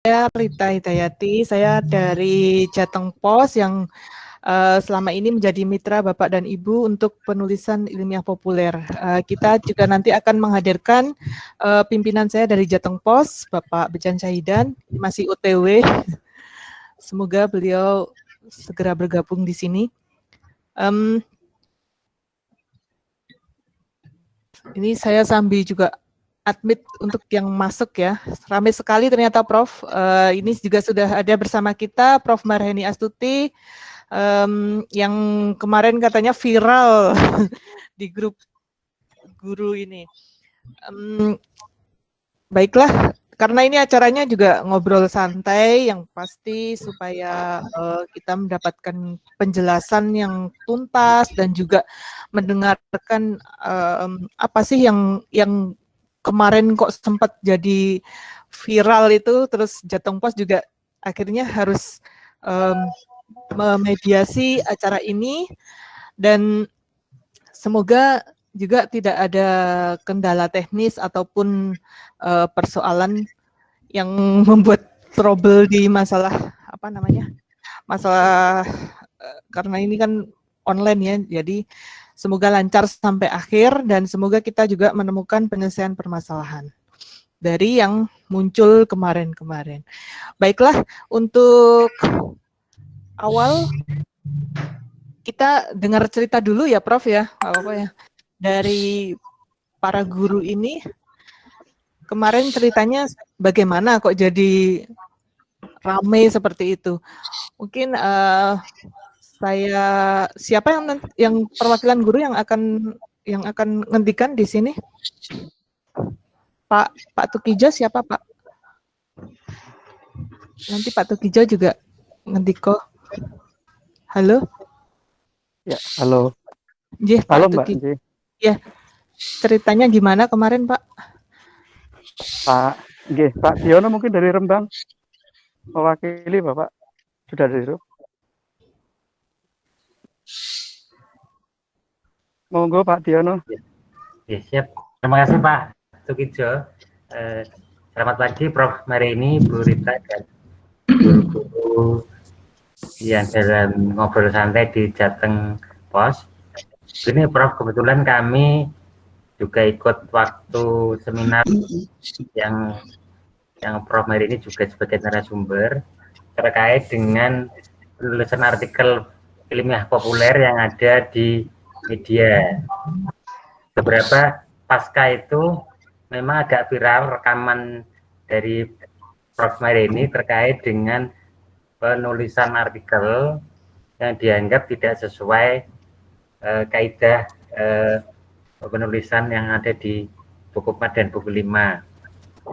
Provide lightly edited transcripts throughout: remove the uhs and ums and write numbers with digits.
Saya Rita Hidayati, saya dari Jateng Pos yang selama ini menjadi mitra Bapak dan Ibu untuk penulisan ilmiah populer. Kita juga nanti akan menghadirkan pimpinan saya dari Jateng Pos, Bapak Bejan Syahidan, masih OTW. Semoga beliau segera bergabung di sini. Ini saya sambil juga admit untuk yang masuk ya. Ramai sekali ternyata Prof. Ini juga sudah ada bersama kita Prof. Marheni Astuti yang kemarin katanya viral di grup guru ini. Baiklah, karena ini acaranya juga ngobrol santai yang pasti supaya kita mendapatkan penjelasan yang tuntas dan juga mendengarkan apa sih yang kemarin kok sempat jadi viral itu, terus Jateng Pos juga akhirnya harus memediasi acara ini, dan semoga juga tidak ada kendala teknis ataupun persoalan yang membuat trouble di masalah masalah karena ini kan online ya, jadi semoga lancar sampai akhir dan semoga kita juga menemukan penyelesaian permasalahan dari yang muncul kemarin-kemarin. Baiklah, untuk awal kita dengar cerita dulu ya Prof ya, apa ya, dari para guru ini. Kemarin ceritanya bagaimana kok jadi ramai seperti itu? Mungkin siapa yang perwakilan guru yang akan ngendikan di sini? Pak Tukijo siapa Pak? Nanti Pak Tukijo juga ngendiko. Halo? Ya, halo. Halo Mbak. Ya, ceritanya gimana kemarin Pak? Pak Diono mungkin dari Rembang mewakili Bapak. Sudah dari itu. Monggo Pak Diono. Ya, siap. Terima kasih Pak Tukijo. Selamat pagi Prof Marheni, Bu Rita, dan guru-guru yang dalam ngobrol santai di Jateng Pos. Ini Prof, kebetulan kami juga ikut waktu seminar yang Prof Marheni juga sebagai narasumber terkait dengan penulisan artikel ilmiah populer yang ada di media. Beberapa pasca itu memang agak viral rekaman dari Prof Marheni terkait dengan penulisan artikel yang dianggap tidak sesuai kaidah penulisan yang ada di buku 4 dan buku 5.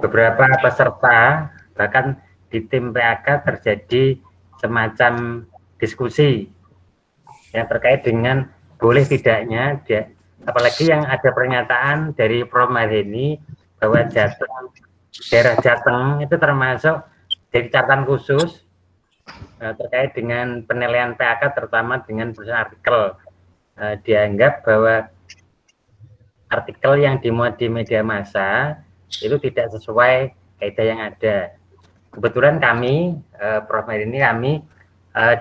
Beberapa peserta bahkan di tim PAK terjadi semacam diskusi yang terkait dengan boleh tidaknya apalagi yang ada pernyataan dari Prof Marheni bahwa daerah Jateng itu termasuk jadi catatan khusus terkait dengan penilaian PAK terutama dengan penulisan artikel. Dianggap bahwa artikel yang dimuat di media massa itu tidak sesuai kaidah yang ada. Kebetulan kami, Prof Marheni, kami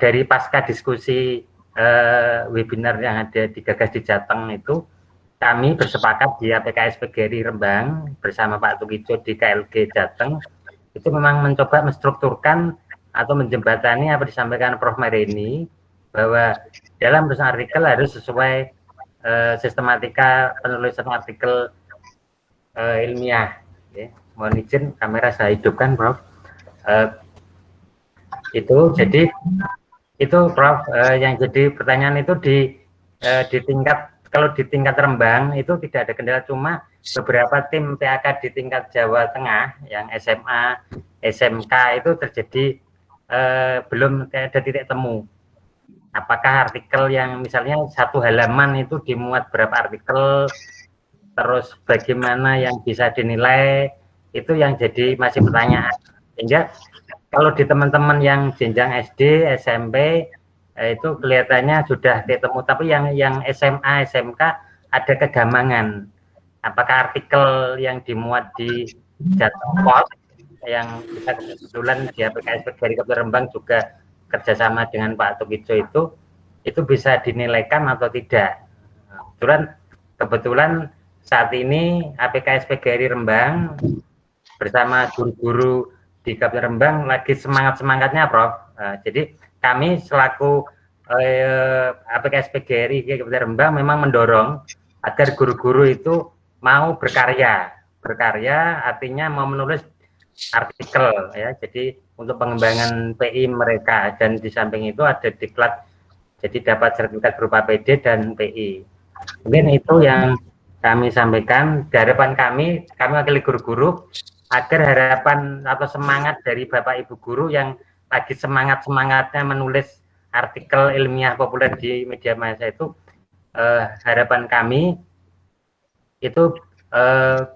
dari pasca diskusi webinar yang ada digagas di Jateng itu, kami bersepakat di APKS PGRI Rembang bersama Pak Tukijo di KLG Jateng itu memang mencoba menstrukturkan atau menjembatani apa disampaikan Prof Marheni bahwa dalam penulisan artikel harus sesuai sistematika penulisan artikel ilmiah. Ya. Mohon izin kamera saya hidupkan, Prof. Jadi itu Prof yang jadi pertanyaan itu di tingkat, kalau di tingkat Rembang itu tidak ada kendala, cuma beberapa tim PAK di tingkat Jawa Tengah yang SMA, SMK itu terjadi belum ada titik temu. Apakah artikel yang misalnya satu halaman itu dimuat berapa artikel, terus bagaimana yang bisa dinilai, itu yang jadi masih pertanyaan. Sehingga kalau di teman-teman yang jenjang SD, SMP, itu kelihatannya sudah ketemu, tapi yang SMA, SMK ada kegamangan. Apakah artikel yang dimuat di Jateng Pos yang kita kebetulan di APKSP dari Kabupaten Rembang juga kerjasama dengan Pak Tukijo itu bisa dinilaikan atau tidak. Kebetulan saat ini APKSP GRI Rembang bersama guru-guru di Kabupaten Rembang lagi semangat-semangatnya, Prof. Jadi kami selaku APKSP GRI Kabupaten Rembang memang mendorong agar guru-guru itu mau berkarya artinya mau menulis artikel ya. Jadi untuk pengembangan PI mereka, dan di samping itu ada diklat, jadi dapat sertifikat berupa PD dan PI. Mungkin itu yang kami sampaikan. Harapan kami wakili guru-guru agar harapan atau semangat dari Bapak Ibu guru yang lagi semangat-semangatnya menulis artikel ilmiah populer di media massa itu, harapan kami itu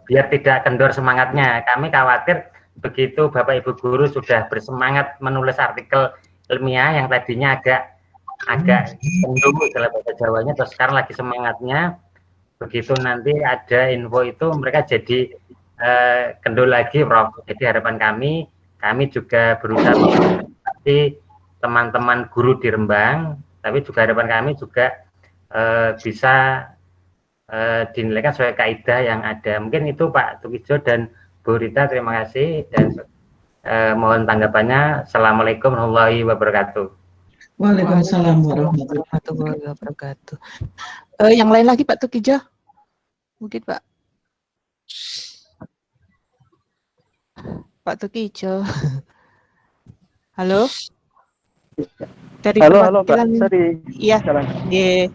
biar tidak kendor semangatnya. Kami khawatir begitu Bapak Ibu guru sudah bersemangat menulis artikel ilmiah yang tadinya agak kendor dalam bahasa Jawanya, terus sekarang lagi semangatnya, begitu nanti ada info itu mereka jadi kendor lagi, Prof. Jadi harapan kami juga berusaha mengedukasi teman-teman guru di Rembang, tapi juga harapan kami juga bisa dinilaikan sesuai kaidah yang ada. Mungkin itu Pak Tukijo dan Bu Rita, terima kasih, dan mohon tanggapannya. Assalamualaikum warahmatullahi wabarakatuh. Waalaikumsalam warahmatullahi wabarakatuh. Yang lain lagi Pak Tukijo? Mungkin Pak Tukijo. Halo? Halo Mbak, tadi. Iya.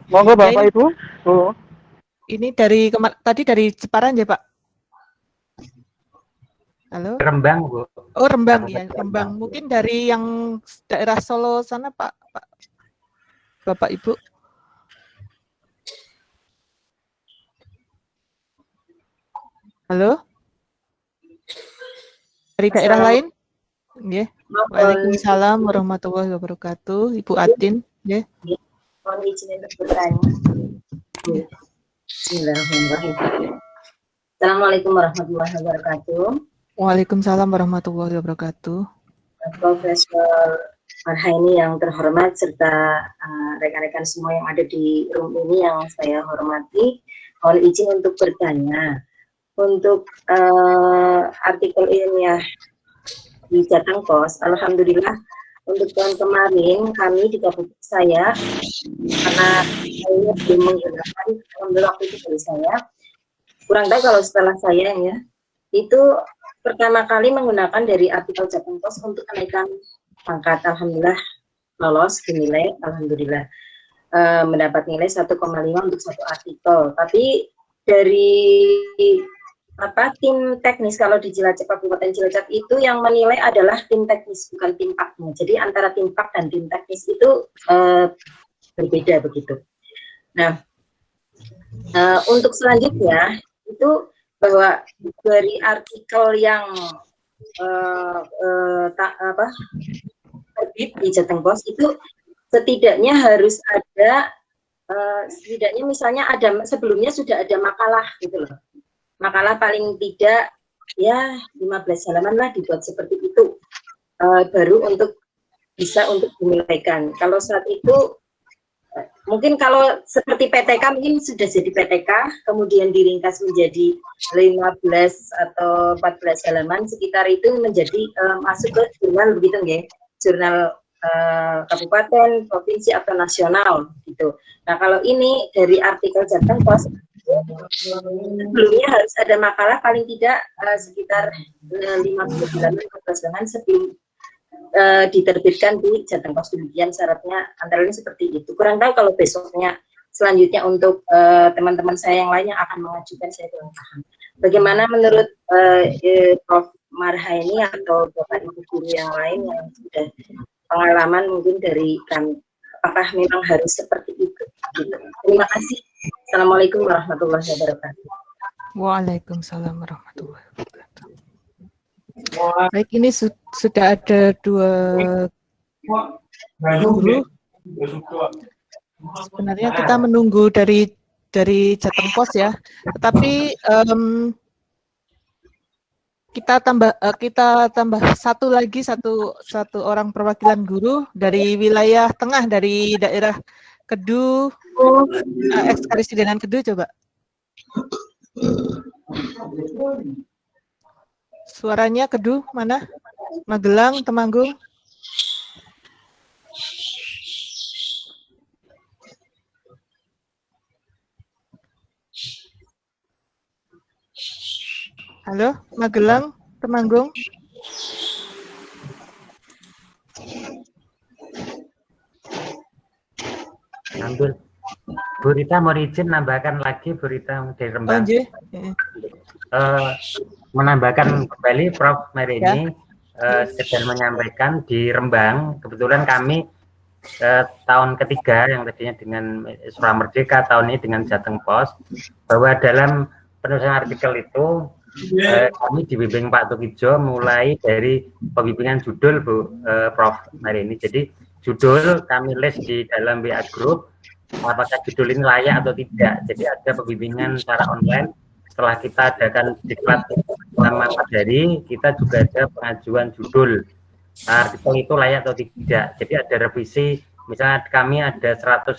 Monggo Bapak Ibu. Ini tadi dari Jepara ya Pak? Halo? Rembang, Bu. Oh, Rembang ya, Rembang. Mungkin dari yang daerah Solo sana Pak Bapak Ibu. Halo? Dari daerah lain? Ya. Waalaikumsalam warahmatullahi wabarakatuh. Ibu Atin, ya. Mohon izin untuk bertanya. Bismillahirrahmanirrahim. Assalamualaikum warahmatullahi wabarakatuh. Waalaikumsalam warahmatullahi wabarakatuh. Profesor Marhaini yang terhormat serta rekan-rekan semua yang ada di room ini yang saya hormati, mohon izin untuk bertanya. Untuk artikel ilmiah di Jatengpos, alhamdulillah untuk tahun kemarin kami di kampus saya, karena saya belum menggunakan, alhamdulillah waktu itu dari saya, kurang tahu kalau setelah saya ya, itu pertama kali menggunakan dari artikel Jatengpos untuk kenaikan pangkat. Alhamdulillah lolos dinilai, alhamdulillah mendapat nilai 1,5 untuk satu artikel. Tapi dari tim teknis, kalau di Cilacap, Kabupaten Cilacap itu yang menilai adalah tim teknis, bukan tim paknya. Jadi antara tim pak dan tim teknis itu berbeda begitu. Nah, untuk selanjutnya itu bahwa dari artikel yang terbit di Jatengpos itu setidaknya harus ada setidaknya misalnya ada sebelumnya sudah ada makalah gitu loh. Makalah paling tidak ya 15 halaman lah dibuat seperti itu, baru untuk bisa untuk dinilaikan. Kalau saat itu mungkin kalau seperti PTK mungkin sudah jadi PTK, kemudian diringkas menjadi 15 atau 14 halaman sekitar itu menjadi masuk ke jurnal begitu nggih, jurnal kabupaten, provinsi atau nasional gitu. Nah kalau ini dari artikel Jatengpos sebelumnya harus ada makalah paling tidak sekitar 50 halaman sebelum diterbitkan di Jatengpos. Demikian syaratnya, antara lain seperti itu. Kurang tahu kalau besoknya selanjutnya untuk teman-teman saya yang lainnya akan mengajukan, saya kurang paham. Bagaimana menurut Prof. Marhaini atau Bapak Ibu guru yang lain yang sudah pengalaman mungkin dari kami, apakah memang harus seperti itu? Gitu. Terima kasih. Assalamualaikum warahmatullahi wabarakatuh. Waalaikumsalam warahmatullahi wabarakatuh. Baik, ini sudah ada dua guru. Sebenarnya kita menunggu dari Jatengpos ya, tetapi kita tambah satu lagi satu orang perwakilan guru dari wilayah tengah dari daerah Kedu, Ekskarisidenan Kedu, coba. Suaranya Kedu mana? Magelang, Temanggung. Halo, Magelang, Temanggung. Ambil. Bu Rita mau izin nambahkan lagi, Bu Rita dari Rembang. Menambahkan kembali Prof. Mary ini sekedar menyampaikan di Rembang, kebetulan kami tahun ketiga yang tadinya dengan Surah Merdeka, tahun ini dengan Jateng Pos, bahwa dalam penulisan artikel itu kami dibimbing Pak Tukijo mulai dari pembimbingan judul Bu Prof. Mary ini. Jadi judul kami list di dalam WA Group, apakah judul ini layak atau tidak. Jadi ada pembimbingan secara online. Setelah kita adakan diklat selama 4 hari, kita juga ada pengajuan judul artikel itu layak atau tidak. Jadi ada revisi, misalnya kami ada 150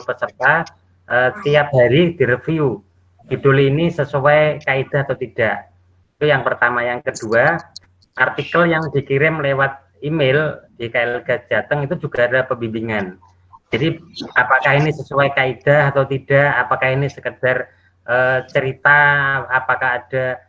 peserta, tiap hari direview judul ini sesuai kaidah atau tidak. Itu yang pertama. Yang kedua, artikel yang dikirim lewat email di KLK Jateng itu juga ada pembimbingan. Jadi apakah ini sesuai kaidah atau tidak, apakah ini sekedar cerita, apakah ada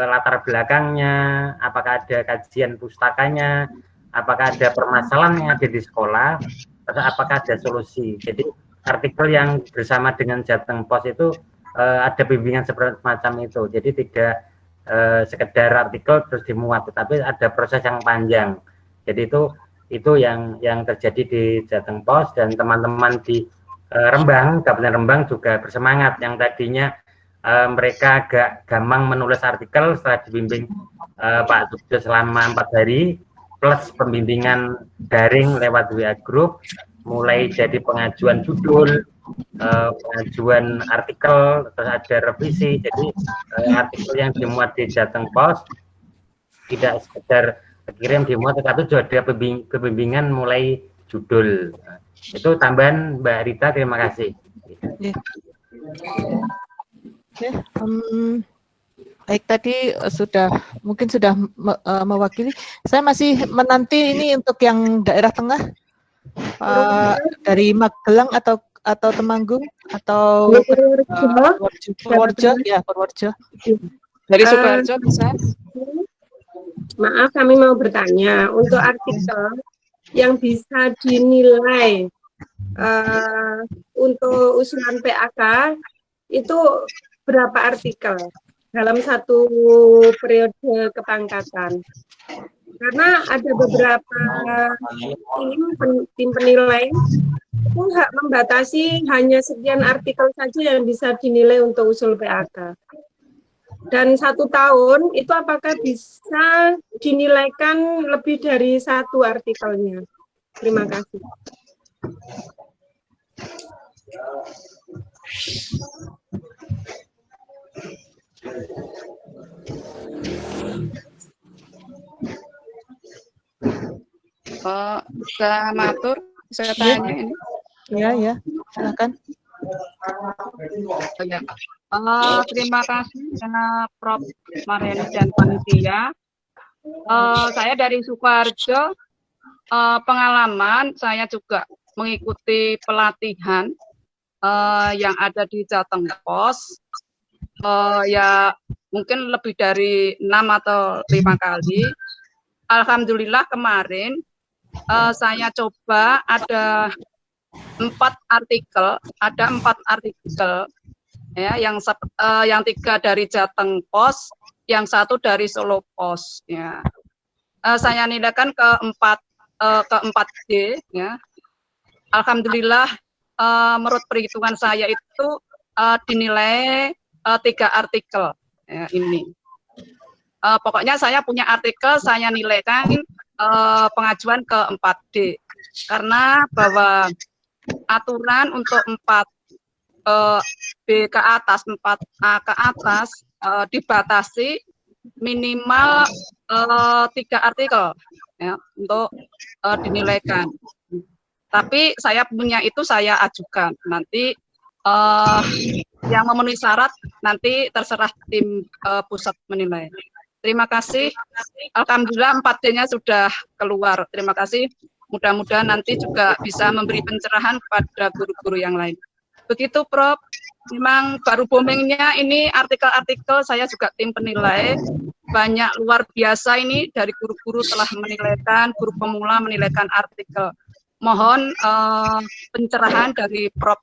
latar belakangnya, apakah ada kajian pustakanya, apakah ada permasalahan yang ada di sekolah, atau apakah ada solusi. Jadi artikel yang bersama dengan Jateng Pos itu ada bimbingan semacam itu. Jadi tidak sekedar artikel terus dimuat, tetapi ada proses yang panjang. Jadi itu yang terjadi di Jateng Pos, dan teman-teman di Rembang, Kabupaten Rembang juga bersemangat. Yang tadinya mereka agak gampang menulis artikel, setelah dibimbing Pak Tukijo selama 4 hari plus pembimbingan daring lewat WA Group, mulai jadi pengajuan judul, pengajuan artikel, terus ada revisi. Jadi artikel yang dimuat di Jateng Pos tidak sekedar kirim dimuat, tetapi juga ada pembimbingan mulai judul. Itu tambahan Mbak Rita, terima kasih. Baik, tadi mungkin sudah mewakili. Saya masih menanti ini untuk yang daerah tengah, dari Magelang atau Temanggung atau Purworejo, ya Purworejo. Dari Sukoharjo bisa. Maaf, kami mau bertanya, untuk artikel yang bisa dinilai untuk usulan PAK itu berapa artikel dalam satu periode kepangkatan? Karena ada beberapa tim penilai itu membatasi hanya sekian artikel saja yang bisa dinilai untuk usul PAK. Dan 1 tahun itu apakah bisa dinilaikan lebih dari 1 artikelnya? Terima kasih. Bisa matur, bisa tanya ini. Ya, silakan. Terima kasih Prof. Mariani dan panitia. Saya dari Sukoharjo. Pengalaman saya juga mengikuti pelatihan yang ada di Jateng Pos. Ya mungkin lebih dari 6 atau 5 kali. Alhamdulillah kemarin saya coba ada 4 artikel, ya, yang 3 dari Jateng Pos, yang 1 dari Solo Pos, ya. Saya nilaikan ke 4D, ya. Alhamdulillah menurut perhitungan saya itu dinilai 3 artikel, ya, ini. Pokoknya saya punya artikel, saya nilaikan pengajuan ke 4D, karena bahwa aturan untuk 4B ke atas, 4A ke atas dibatasi minimal 3 artikel ya untuk dinilaikan. Tapi saya punya itu saya ajukan. Nanti yang memenuhi syarat nanti terserah tim pusat menilai. Terima kasih. Alhamdulillah 4D-nya sudah keluar. Terima kasih. Mudah-mudahan nanti juga bisa memberi pencerahan kepada guru-guru yang lain. Begitu, Prof. Memang baru boomingnya ini artikel-artikel, saya juga tim penilai. Banyak luar biasa ini dari guru-guru telah menilaikan, guru pemula menilaikan artikel. Mohon pencerahan dari Prof.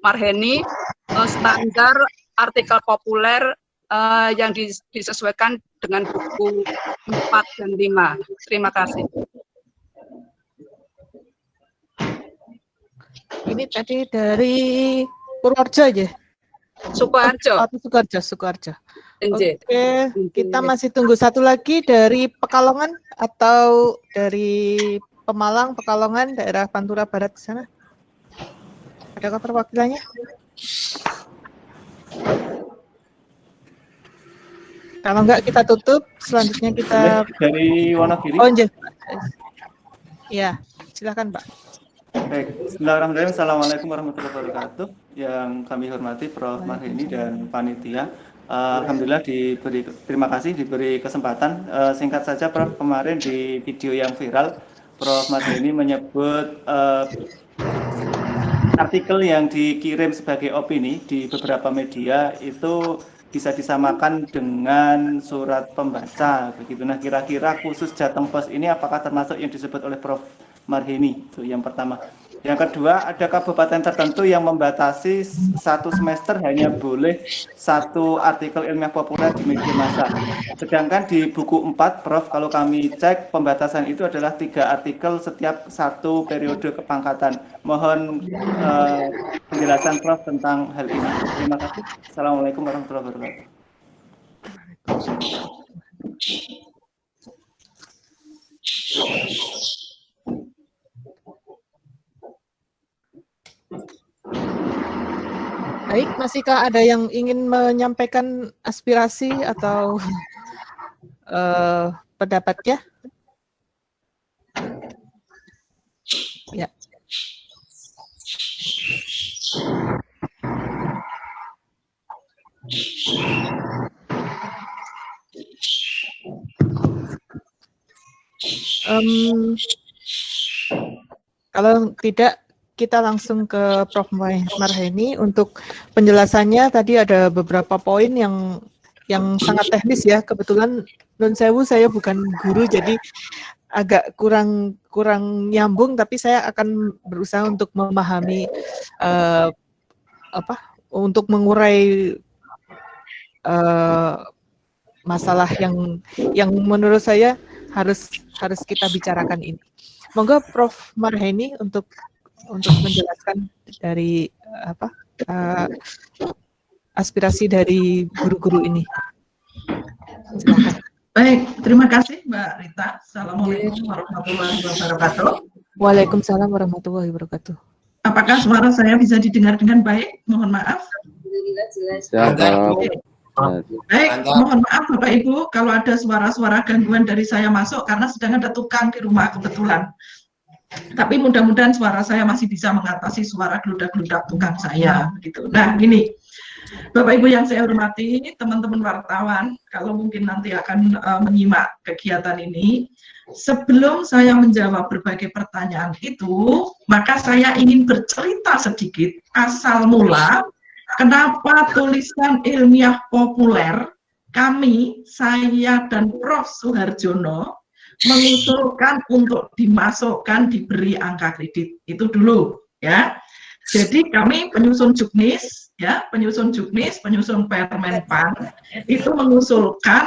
Marheni, standar artikel populer yang disesuaikan dengan buku 4 dan 5. Terima kasih. Ini tadi dari Purworejo aja. Sukoharjo. Sukoharjo. Oke, kita masih tunggu satu lagi dari Pekalongan atau dari Pemalang, Pekalongan, daerah Pantura Barat sana. Adakah perwakilannya? Kalau enggak kita tutup, selanjutnya kita dari Wonogiri. Oh, ya, silakan Pak. Baik, bismillahirrahmanirrahim. Assalamualaikum warahmatullahi wabarakatuh. Yang kami hormati Prof. Marheni dan panitia. Alhamdulillah terima kasih diberi kesempatan. Singkat saja Prof, kemarin di video yang viral Prof. Marheni menyebut artikel yang dikirim sebagai opini di beberapa media itu bisa disamakan dengan surat pembaca begitu. Nah, kira-kira khusus Jateng Pos ini apakah termasuk yang disebut oleh Prof. Marheni? Itu yang pertama. Yang kedua, ada kabupaten tertentu yang membatasi satu semester hanya boleh satu artikel ilmiah populer di media massa. Sedangkan di buku 4, Prof, kalau kami cek pembatasan itu adalah 3 artikel setiap satu periode kepangkatan. Mohon penjelasan Prof tentang hal ini. Terima kasih. Assalamualaikum warahmatullahi wabarakatuh. Baik, masihkah ada yang ingin menyampaikan aspirasi atau pendapatnya? Ya. Kalau tidak, kita langsung ke Prof. Marheni untuk penjelasannya. Tadi ada beberapa poin yang sangat teknis ya. Kebetulan nun sewu saya bukan guru, jadi agak kurang nyambung, tapi saya akan berusaha untuk memahami untuk mengurai masalah yang menurut saya harus kita bicarakan ini. Monggo Prof. Marheni untuk menjelaskan dari aspirasi dari guru-guru ini. Silakan. Baik, terima kasih Mbak Rita. Assalamualaikum warahmatullahi wabarakatuh. Waalaikumsalam warahmatullahi wabarakatuh. Apakah suara saya bisa didengar dengan baik? Mohon maaf. Alhamdulillah jelas. Baik, mohon maaf Bapak Ibu kalau ada suara-suara gangguan dari saya masuk karena sedang ada tukang di rumah kebetulan. Tapi mudah-mudahan suara saya masih bisa mengatasi suara geludak-geludak tukang saya begitu. Nah, gini. Bapak Ibu yang saya hormati, teman-teman wartawan, kalau mungkin nanti akan menyimak kegiatan ini, sebelum saya menjawab berbagai pertanyaan itu, maka saya ingin bercerita sedikit asal mula kenapa tulisan ilmiah populer kami, saya dan Prof. Suharjono mengusulkan untuk dimasukkan diberi angka kredit. Itu dulu ya. Jadi kami penyusun juknis, ya, penyusun Permenpan itu mengusulkan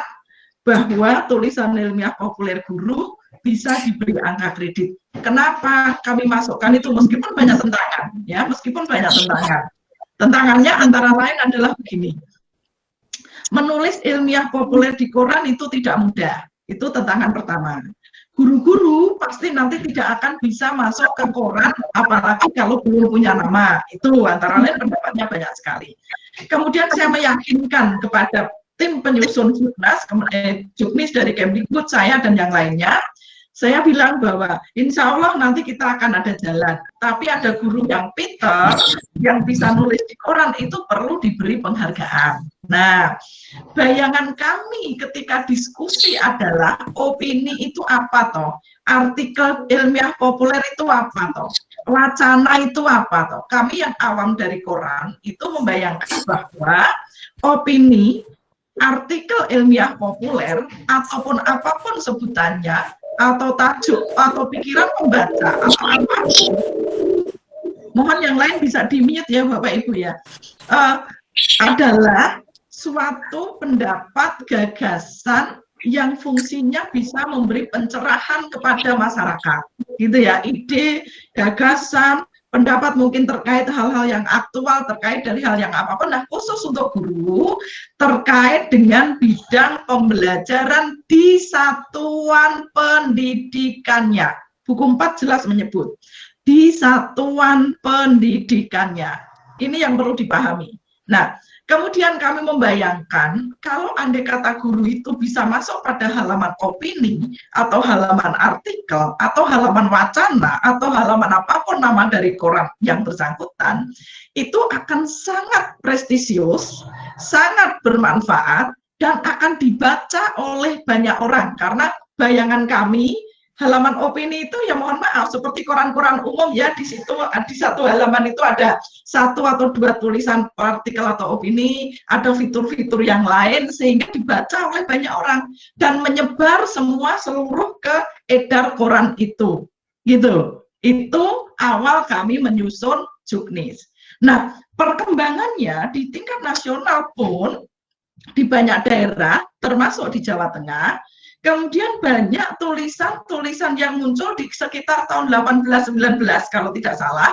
bahwa tulisan ilmiah populer guru bisa diberi angka kredit. Kenapa kami masukkan itu meskipun banyak tentangan, ya, meskipun banyak tentangan. Tentangannya antara lain adalah begini. Menulis ilmiah populer di koran itu tidak mudah. Itu tantangan pertama. Guru-guru pasti nanti tidak akan bisa masuk ke koran, apalagi kalau belum punya nama. Itu antara lain pendapatnya banyak sekali. Kemudian saya meyakinkan kepada tim penyusun Juknis dari Kemdikbud, saya dan yang lainnya, saya bilang bahwa insya Allah nanti kita akan ada jalan. Tapi ada guru yang pintar, yang bisa nulis di koran itu perlu diberi penghargaan. Nah, bayangan kami ketika diskusi adalah opini itu apa toh? Artikel ilmiah populer itu apa toh? Wacana itu apa toh? Kami yang awam dari koran itu membayangkan bahwa opini, artikel ilmiah populer, ataupun apapun sebutannya, atau tajuk, atau pikiran pembaca, atau apapun, mohon yang lain bisa di-mute ya Bapak Ibu ya, adalah suatu pendapat, gagasan yang fungsinya bisa memberi pencerahan kepada masyarakat, gitu ya, ide, gagasan, pendapat mungkin terkait hal-hal yang aktual, terkait dari hal yang apapun. Nah, khusus untuk guru, terkait dengan bidang pembelajaran di satuan pendidikannya. Buku 4 jelas menyebut, di satuan pendidikannya. Ini yang perlu dipahami. Nah, kemudian kami membayangkan kalau andai kata guru itu bisa masuk pada halaman opini, atau halaman artikel, atau halaman wacana, atau halaman apapun nama dari koran yang bersangkutan, itu akan sangat prestisius, sangat bermanfaat, dan akan dibaca oleh banyak orang. Karena bayangan kami, halaman opini itu ya mohon maaf seperti koran-koran umum ya, di situ di satu halaman itu ada 1 atau 2 tulisan artikel atau opini, ada fitur-fitur yang lain sehingga dibaca oleh banyak orang dan menyebar semua seluruh ke edar koran itu. Gitu. Itu awal kami menyusun Juknis. Nah, perkembangannya di tingkat nasional pun di banyak daerah termasuk di Jawa Tengah. Kemudian banyak tulisan-tulisan yang muncul di sekitar tahun 18-19 kalau tidak salah,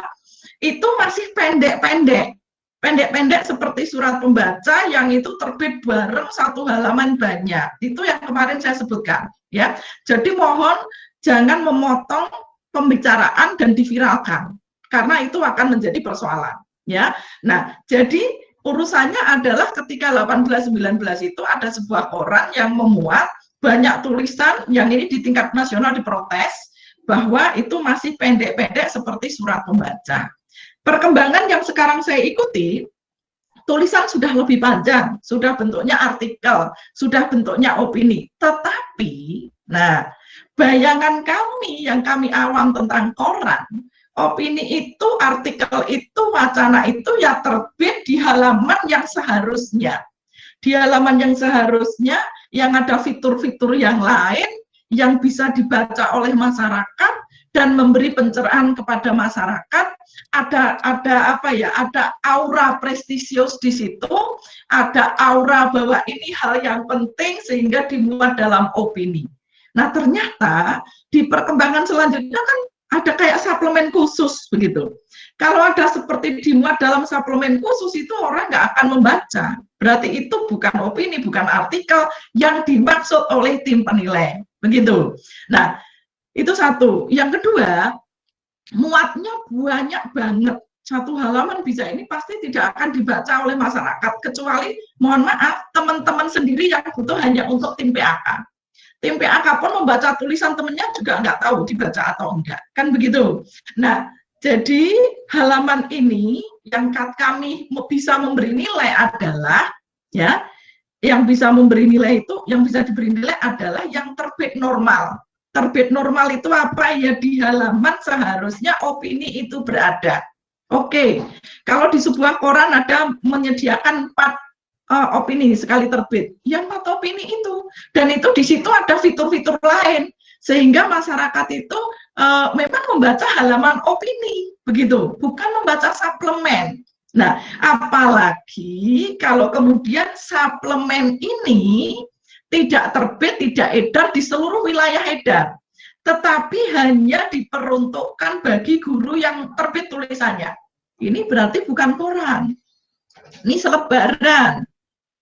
itu masih pendek-pendek. Pendek-pendek seperti surat pembaca yang itu terbit bareng 1 halaman banyak. Itu yang kemarin saya sebutkan. Ya. Jadi mohon jangan memotong pembicaraan dan diviralkan. Karena itu akan menjadi persoalan. Ya. Nah, jadi urusannya adalah ketika 18-19 itu ada sebuah koran yang memuat banyak tulisan yang ini di tingkat nasional diprotes bahwa itu masih pendek-pendek seperti surat pembaca. Perkembangan yang sekarang saya ikuti, tulisan sudah lebih panjang, sudah bentuknya artikel, sudah bentuknya opini. Tetapi, nah, bayangan kami yang kami awam tentang koran, opini itu, artikel itu, wacana itu ya terbit di halaman yang seharusnya. Di halaman yang seharusnya yang ada fitur-fitur yang lain yang bisa dibaca oleh masyarakat dan memberi pencerahan kepada masyarakat. Ada apa ya? Ada aura prestisius di situ, ada aura bahwa ini hal yang penting sehingga dimuat dalam opini. Nah, ternyata di perkembangan selanjutnya kan ada kayak suplemen khusus begitu. Kalau ada seperti dimuat dalam suplemen khusus itu orang nggak akan membaca. Berarti itu bukan opini, bukan artikel yang dimaksud oleh tim penilai. Begitu. Nah, itu satu. Yang kedua, muatnya banyak banget. 1 halaman bisa ini pasti tidak akan dibaca oleh masyarakat. Kecuali, mohon maaf, teman-teman sendiri yang butuh hanya untuk tim PAK. Tim PAK pun membaca tulisan temannya juga nggak tahu dibaca atau enggak. Kan begitu. Nah, jadi halaman ini yang kami bisa memberi nilai adalah ya, yang bisa memberi nilai itu, yang bisa diberi nilai adalah yang terbit normal. Terbit normal itu apa ya, di halaman seharusnya opini itu berada. Oke, kalau di sebuah koran ada menyediakan 4 opini sekali terbit, yang 4 opini itu, dan itu di situ ada fitur-fitur lain. Sehingga masyarakat itu memang membaca halaman opini, begitu, bukan membaca suplemen. Nah, apalagi kalau kemudian suplemen ini tidak terbit, tidak edar di seluruh wilayah edar, tetapi hanya diperuntukkan bagi guru yang terbit tulisannya. Ini berarti bukan koran, ini selebaran.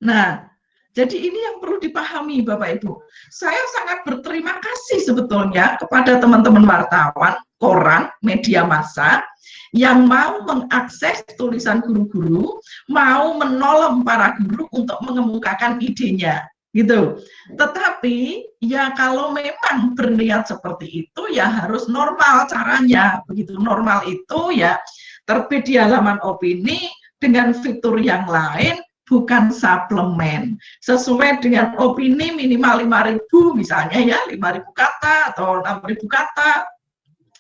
Nah, Jadi ini yang perlu dipahami Bapak Ibu. Saya sangat berterima kasih sebetulnya kepada teman-teman wartawan, koran, media massa yang mau mengakses tulisan guru-guru, mau menolong para guru untuk mengemukakan idenya, gitu. Tetapi ya kalau memang berniat seperti itu ya harus normal caranya, begitu. Normal itu ya terbit di halaman opini dengan fitur yang lain, bukan suplemen, sesuai dengan opini minimal 5.000 misalnya ya, 5.000 kata atau 6.000 kata.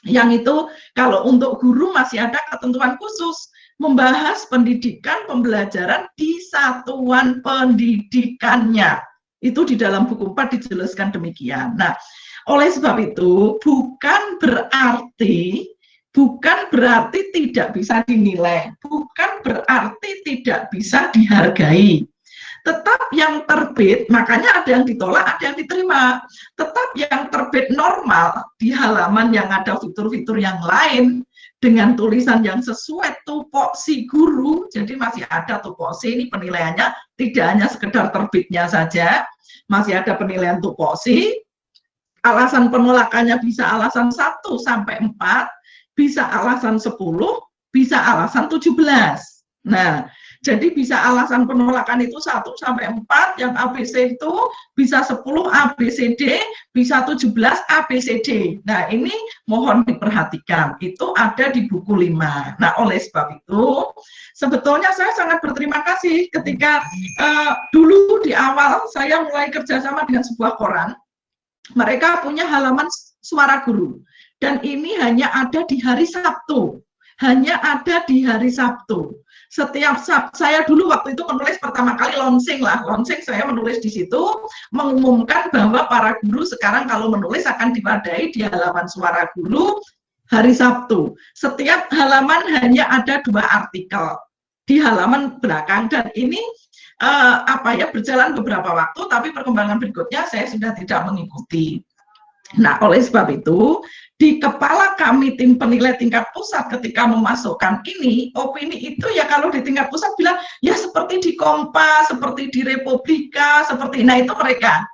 Yang itu kalau untuk guru masih ada ketentuan khusus, membahas pendidikan pembelajaran di satuan pendidikannya. Itu di dalam buku 4 dijelaskan demikian. Nah, oleh sebab itu bukan berarti tidak bisa dinilai, bukan berarti tidak bisa dihargai. Tetap yang terbit, makanya ada yang ditolak, ada yang diterima. Tetap yang terbit normal di halaman yang ada fitur-fitur yang lain dengan tulisan yang sesuai tupoksi guru. Jadi masih ada tupoksi, ini penilaiannya tidak hanya sekedar terbitnya saja, masih ada penilaian tupoksi. Alasan penolakannya bisa alasan 1 sampai 4, bisa alasan 10, bisa alasan 17. Nah, jadi bisa alasan penolakan itu 1 sampai 4, yang ABC itu bisa 10 ABCD, bisa 17 ABCD. Nah, ini mohon diperhatikan, itu ada di buku 5. Nah, oleh sebab itu, sebetulnya saya sangat berterima kasih ketika dulu di awal saya mulai kerjasama dengan sebuah koran, mereka punya halaman suara guru. Dan ini hanya ada di hari Sabtu. Hanya ada di hari Sabtu. Setiap Sabtu, saya dulu waktu itu menulis pertama kali launching saya menulis di situ, mengumumkan bahwa para guru sekarang kalau menulis akan diwadahi di halaman suara guru hari Sabtu. Setiap halaman hanya ada 2 artikel di halaman belakang, dan ini berjalan beberapa waktu, tapi perkembangan berikutnya saya sudah tidak mengikuti. Nah, oleh sebab itu, di kepala kami tim penilai tingkat pusat ketika memasukkan ini, opini itu ya kalau di tingkat pusat bilang, ya seperti di Kompas, seperti di Republika, seperti, nah itu mereka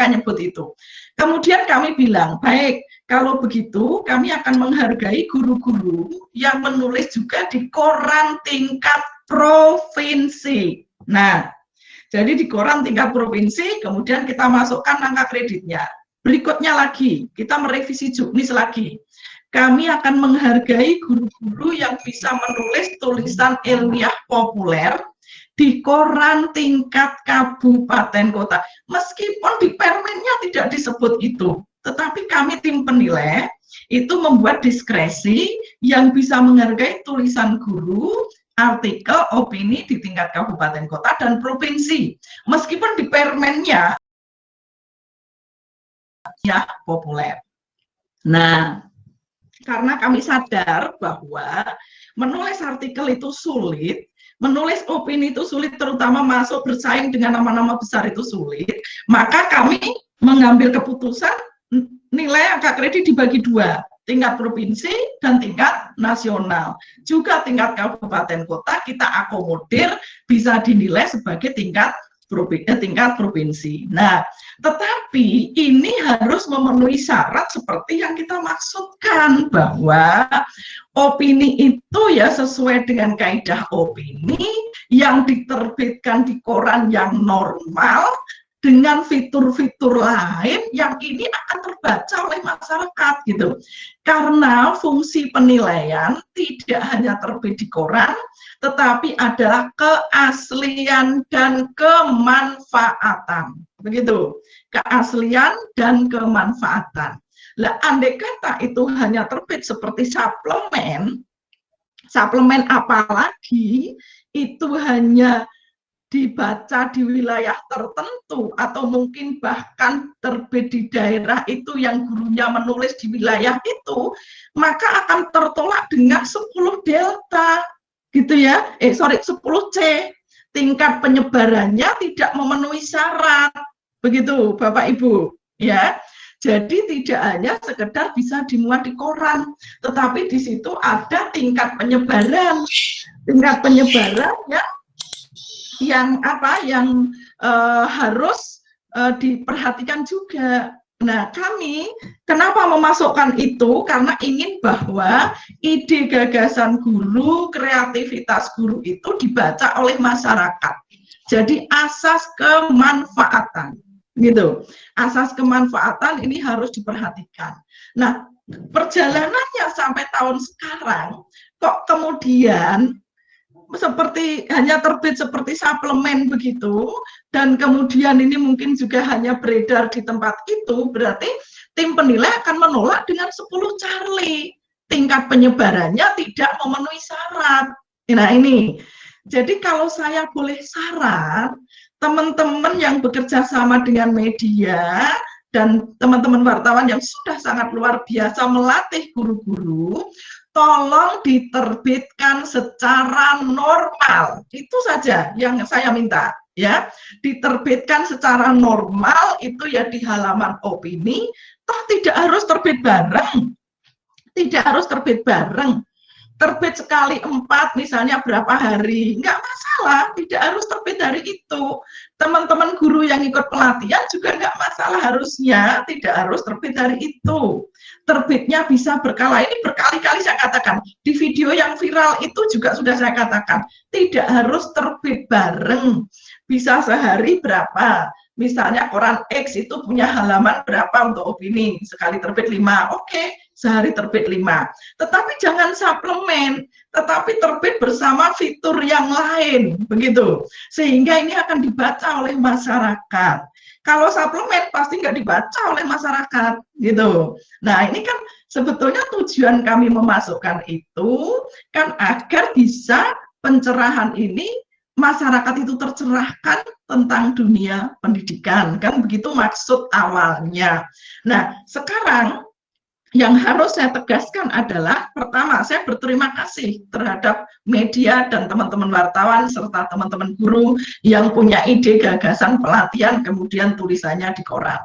nyebut itu. Kemudian kami bilang, baik, kalau begitu kami akan menghargai guru-guru yang menulis juga di koran tingkat provinsi. Nah, jadi di koran tingkat provinsi, kemudian kita masukkan angka kreditnya. Berikutnya lagi, kita merevisi juknis lagi. Kami akan menghargai guru-guru yang bisa menulis tulisan ilmiah populer di koran tingkat kabupaten kota. Meskipun di permennya tidak disebut itu, tetapi kami tim penilai itu membuat diskresi yang bisa menghargai tulisan guru, artikel, opini di tingkat kabupaten kota dan provinsi. Meskipun di permennya ya populer. Nah, karena kami sadar bahwa menulis artikel itu sulit, menulis opini itu sulit, terutama masuk bersaing dengan nama-nama besar itu sulit, maka kami mengambil keputusan nilai angka kredit dibagi 2, tingkat provinsi dan tingkat nasional. Juga tingkat kabupaten kota kita akomodir bisa dinilai sebagai tingkat provinsi. Nah, tetapi ini harus memenuhi syarat seperti yang kita maksudkan, bahwa opini itu ya sesuai dengan kaidah opini yang diterbitkan di koran yang normal dengan fitur-fitur lain yang ini akan terbaca oleh masyarakat gitu. Karena fungsi penilaian tidak hanya terbit di koran, tetapi adalah keaslian dan kemanfaatan. Begitu, keaslian dan kemanfaatan. Lah, andai kata itu hanya terbit seperti suplemen apalagi itu hanya dibaca di wilayah tertentu atau mungkin bahkan terbit di daerah itu yang gurunya menulis di wilayah itu, maka akan tertolak dengan 10 delta gitu ya, 10 C, tingkat penyebarannya tidak memenuhi syarat, begitu Bapak Ibu ya. Jadi tidak hanya sekedar bisa dimuat di koran, tetapi di situ ada tingkat penyebaran ya harus diperhatikan juga. Nah, kami kenapa memasukkan itu? Karena ingin bahwa ide gagasan guru, kreativitas guru itu dibaca oleh masyarakat. Jadi asas kemanfaatan, gitu. Asas kemanfaatan ini harus diperhatikan. Nah, perjalanannya sampai tahun sekarang, kok kemudian seperti hanya terbit seperti suplemen begitu, dan kemudian ini mungkin juga hanya beredar di tempat itu, berarti tim penilai akan menolak dengan 10 Charlie. Tingkat penyebarannya tidak memenuhi syarat. Nah ini, jadi kalau saya boleh saran, teman-teman yang bekerja sama dengan media, dan teman-teman wartawan yang sudah sangat luar biasa melatih guru-guru, tolong diterbitkan secara normal. Itu saja yang saya minta, ya. Diterbitkan secara normal itu ya di halaman opini, toh tidak harus terbit bareng. Tidak harus terbit bareng. Terbit sekali 4 misalnya berapa hari, nggak masalah, tidak harus terbit hari itu. Teman-teman guru yang ikut pelatihan juga nggak masalah, harusnya tidak harus terbit hari itu. Terbitnya bisa berkala, ini berkali-kali saya katakan, di video yang viral itu juga sudah saya katakan, tidak harus terbit bareng, bisa sehari berapa. Misalnya koran X itu punya halaman berapa untuk opini, sekali terbit 5, oke, sehari terbit 5. Tetapi jangan suplemen, tetapi terbit bersama fitur yang lain, begitu. Sehingga ini akan dibaca oleh masyarakat. Kalau suplemen pasti nggak dibaca oleh masyarakat, gitu. Nah ini kan sebetulnya tujuan kami memasukkan itu kan agar bisa pencerahan ini masyarakat itu tercerahkan tentang dunia pendidikan, kan begitu maksud awalnya. Nah sekarang yang harus saya tegaskan adalah, pertama, saya berterima kasih terhadap media dan teman-teman wartawan serta teman-teman guru yang punya ide gagasan pelatihan kemudian tulisannya di koran.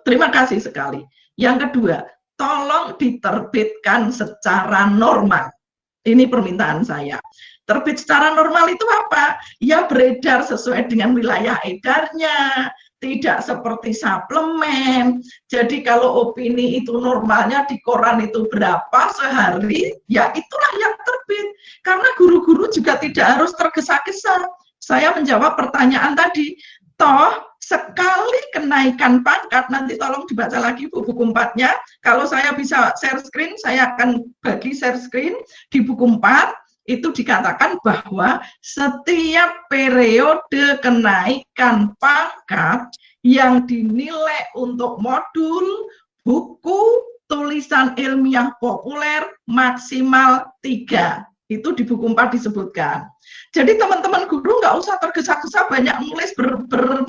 Terima kasih sekali. Yang kedua, tolong diterbitkan secara normal. Ini permintaan saya. Terbit secara normal itu apa? Ya beredar sesuai dengan wilayah edarnya, tidak seperti suplemen. Jadi kalau opini itu normalnya di koran itu berapa sehari, ya itulah yang terbit. Karena guru-guru juga tidak harus tergesa-gesa. Saya menjawab pertanyaan tadi, toh sekali kenaikan pangkat, nanti tolong dibaca lagi buku 4-nya. Kalau saya bisa share screen, saya akan bagi share screen di buku 4. Itu dikatakan bahwa setiap periode kenaikan pangkat yang dinilai untuk modul, buku, tulisan ilmiah populer maksimal 3. Itu di buku 4 disebutkan. Jadi teman-teman guru nggak usah tergesa-gesa banyak nulis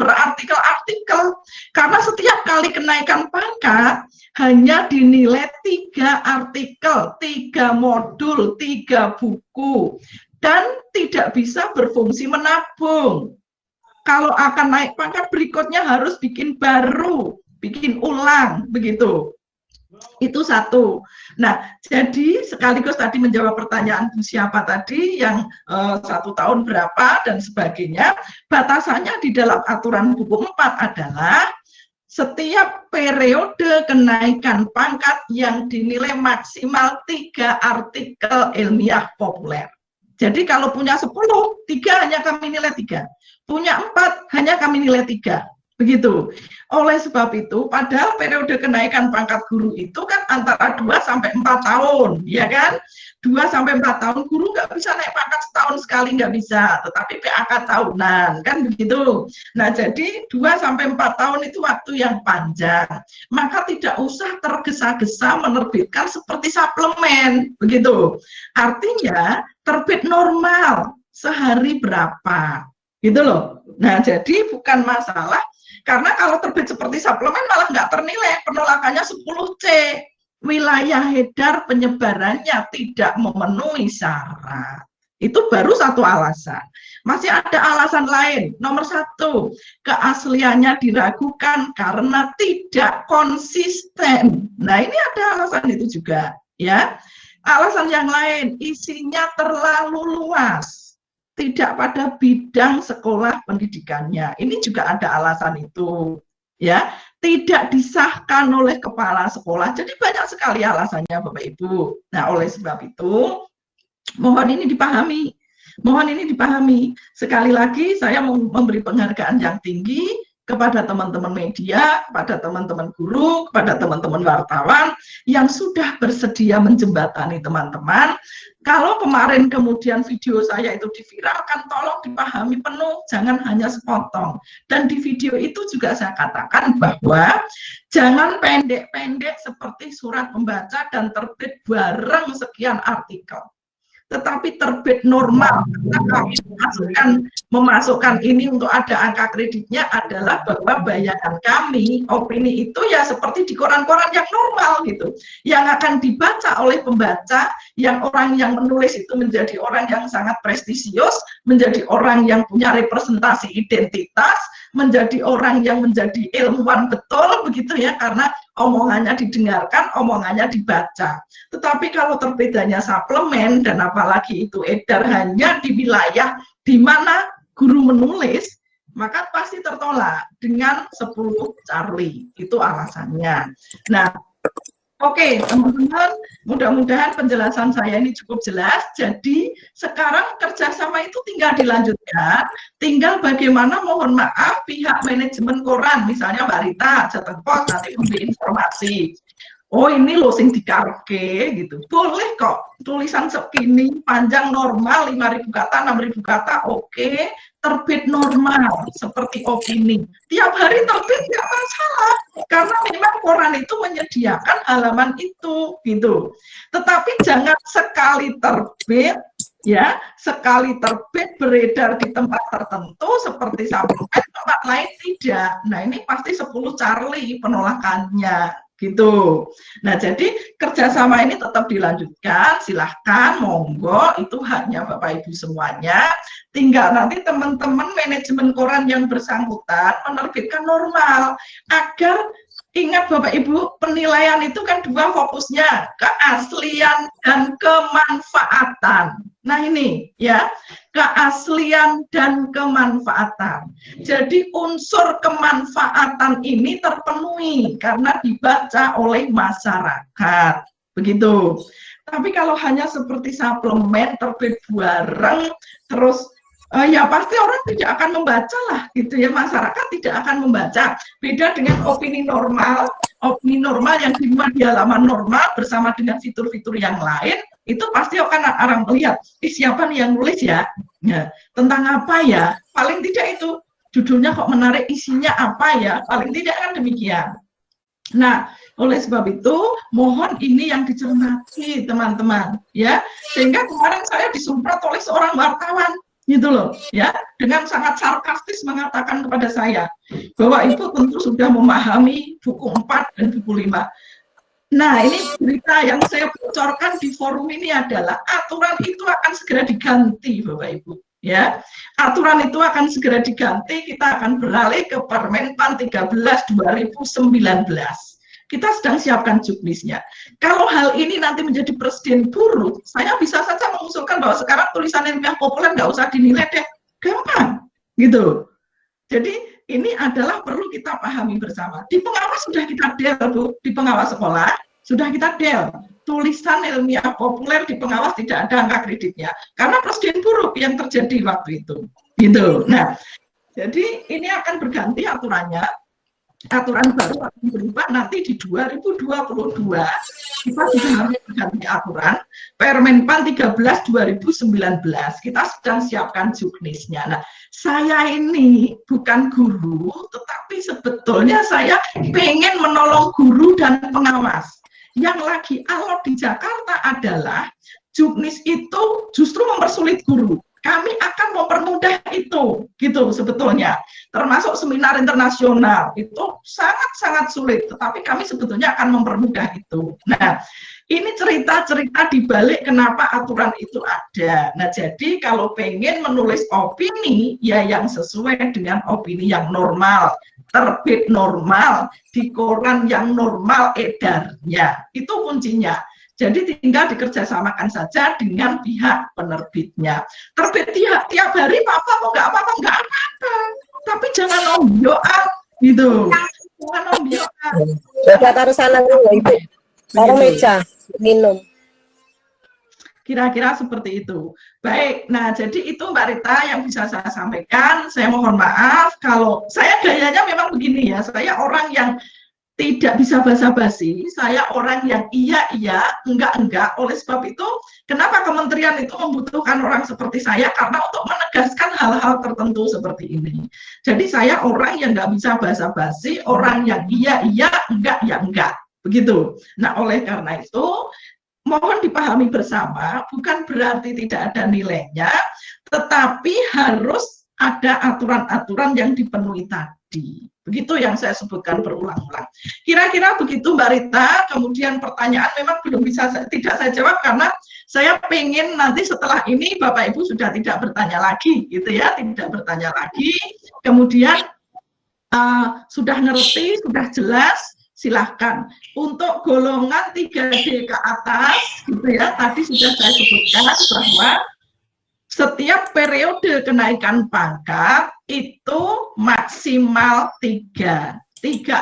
berartikel-artikel. Karena setiap kali kenaikan pangkat hanya dinilai 3 artikel, 3 modul, 3 buku. Dan tidak bisa berfungsi menabung. Kalau akan naik pangkat berikutnya harus bikin baru, bikin ulang, begitu. Itu satu. Nah, jadi sekaligus tadi menjawab pertanyaan Bu siapa tadi yang 1 tahun berapa dan sebagainya, batasannya di dalam aturan buku 4 adalah setiap periode kenaikan pangkat yang dinilai maksimal 3 artikel ilmiah populer. Jadi kalau punya 10, 3 hanya kami nilai 3. Punya 4 hanya kami nilai 3. Begitu. Oleh sebab itu, padahal periode kenaikan pangkat guru itu kan antara 2 sampai 4 tahun, ya kan? 2 sampai 4 tahun guru nggak bisa naik pangkat setahun sekali, nggak bisa, tetapi PAK tahunan, kan begitu. Nah, jadi 2 sampai 4 tahun itu waktu yang panjang. Maka tidak usah tergesa-gesa menerbitkan seperti suplemen, begitu. Artinya, terbit normal, sehari berapa, gitu loh. Nah, jadi bukan masalah. Karena kalau terbit seperti suplemen malah nggak ternilai, penolakannya 10C. Wilayah edar penyebarannya tidak memenuhi syarat. Itu baru satu alasan. Masih ada alasan lain. Nomor 1, keasliannya diragukan karena tidak konsisten. Nah, ini ada alasan itu juga, ya. Alasan yang lain, isinya terlalu luas. tidak pada bidang sekolah pendidikannya. Ini juga ada alasan itu, ya. Tidak disahkan oleh kepala sekolah. Jadi banyak sekali alasannya, Bapak Ibu. Nah, oleh sebab itu, mohon ini dipahami. Mohon ini dipahami. Sekali lagi, saya memberi penghargaan yang tinggi kepada teman-teman media, kepada teman-teman guru, kepada teman-teman wartawan yang sudah bersedia menjembatani teman-teman. Kalau kemarin kemudian video saya itu diviralkan, tolong dipahami penuh, jangan hanya sepotong. Dan di video itu juga saya katakan bahwa jangan pendek-pendek seperti surat pembaca dan terbit bareng sekian artikel. Tetapi terbit normal, kami memasukkan ini untuk ada angka kreditnya adalah bahwa bayangan kami, opini itu ya seperti di koran-koran yang normal gitu, yang akan dibaca oleh pembaca, yang orang yang menulis itu menjadi orang yang sangat prestisius, menjadi orang yang punya representasi identitas, menjadi orang yang menjadi ilmuwan betul begitu ya, karena omongannya didengarkan, omongannya dibaca. Tetapi kalau terbitanya suplemen dan apalagi itu edar hanya di wilayah di mana guru menulis, maka pasti tertolak dengan 10 Charlie. Itu alasannya. Nah, oke, teman-teman, mudah-mudahan penjelasan saya ini cukup jelas. Jadi sekarang kerjasama itu tinggal dilanjutkan, tinggal bagaimana mohon maaf pihak manajemen koran, misalnya Mbak Rita, Jateng Pos nanti memberi informasi. Oh ini loh sing dikarke gitu, boleh kok tulisan segini panjang normal 5.000 kata 6.000 kata oke, terbit normal seperti opini tiap hari terbit nggak masalah karena memang koran itu menyediakan halaman itu gitu. Tetapi jangan sekali terbit ya, sekali terbit beredar di tempat tertentu seperti suplemen, tempat lain tidak. Nah ini pasti 10 Charlie penolakannya gitu. Nah jadi kerjasama ini tetap dilanjutkan, silahkan monggo, itu haknya Bapak Ibu semuanya. Tinggal nanti teman-teman manajemen koran yang bersangkutan menerbitkan normal agar ingat Bapak Ibu, penilaian itu kan dua fokusnya, keaslian dan kemanfaatan. Nah ini ya, keaslian dan kemanfaatan. Jadi unsur kemanfaatan ini terpenuhi karena dibaca oleh masyarakat. Begitu. Tapi kalau hanya seperti suplemen terbit bareng, terus ya pasti orang tidak akan membaca lah gitu ya, masyarakat tidak akan membaca. Beda dengan opini normal yang dimuat di halaman normal bersama dengan fitur-fitur yang lain, itu pasti akan orang melihat, siapa nih yang nulis ya? Ya, tentang apa ya? Paling tidak itu judulnya kok menarik, isinya apa ya? Paling tidak kan demikian. Nah, oleh sebab itu mohon ini yang dicermati teman-teman ya, sehingga kemarin saya disemprot oleh seorang wartawan gitu loh ya, dengan sangat sarkastis mengatakan kepada saya bahwa itu tentu sudah memahami buku 4 dan buku 5. Nah ini berita yang saya bocorkan di forum ini adalah aturan itu akan segera diganti Bapak Ibu ya, aturan itu akan segera diganti, kita akan beralih ke Permenpan 13 2019. Kita sedang siapkan juknisnya. Kalau hal ini nanti menjadi presiden buruk, saya bisa saja mengusulkan bahwa sekarang tulisan ilmiah populer nggak usah dinilai deh, gampang, gitu. Jadi ini adalah perlu kita pahami bersama. Di pengawas sudah kita del, Bu, di pengawas sekolah sudah kita del. Tulisan ilmiah populer di pengawas tidak ada angka kreditnya, karena presiden buruk yang terjadi waktu itu, gitu. Nah, jadi ini akan berganti aturannya. Aturan baru akan berubah nanti di 2022, kita sudah harus berganti aturan Permenpan 13 2019, kita sedang siapkan juknisnya. Nah, saya ini bukan guru, tetapi sebetulnya saya pengen menolong guru dan pengawas. Yang lagi alot di Jakarta adalah juknis itu justru mempersulit guru. Kami akan mempermudah itu, gitu sebetulnya. Termasuk seminar internasional, itu sangat-sangat sulit, tetapi kami sebetulnya akan mempermudah itu. Nah, ini cerita-cerita di balik kenapa aturan itu ada. Nah, jadi kalau pengen menulis opini, ya yang sesuai dengan opini yang normal, terbit normal, di koran yang normal edarnya, itu kuncinya. Jadi tinggal dikerjasamakan saja dengan pihak penerbitnya. Terbit tiap hari apa-apa, kok nggak apa-apa, nggak apa-apa. Tapi jangan nombioan gitu. Jangan nombioan. Coba taruh sana dulu, Ibu. Taruh meja, minum. Kira-kira seperti itu. Baik, nah jadi itu Mbak Rita yang bisa saya sampaikan. Saya mohon maaf kalau saya gayanya memang begini ya. Saya orang yang tidak bisa basa-basi, saya orang yang iya, enggak. Oleh sebab itu, kenapa kementerian itu membutuhkan orang seperti saya? Karena untuk menegaskan hal-hal tertentu seperti ini. Jadi saya orang yang nggak bisa basa-basi, orang yang iya, enggak. Begitu. Nah, oleh karena itu, mohon dipahami bersama, bukan berarti tidak ada nilainya, tetapi harus ada aturan-aturan yang dipenuhi tadi. Begitu yang saya sebutkan berulang-ulang. Kira-kira begitu Mbak Rita. Kemudian pertanyaan memang belum bisa tidak saya jawab karena saya pengen nanti setelah ini Bapak Ibu sudah tidak bertanya lagi, gitu ya, tidak bertanya lagi. Kemudian sudah ngerti, sudah jelas. Silahkan untuk golongan 3D ke atas, gitu ya. Tadi sudah saya sebutkan bahwa setiap periode kenaikan pangkat itu maksimal 3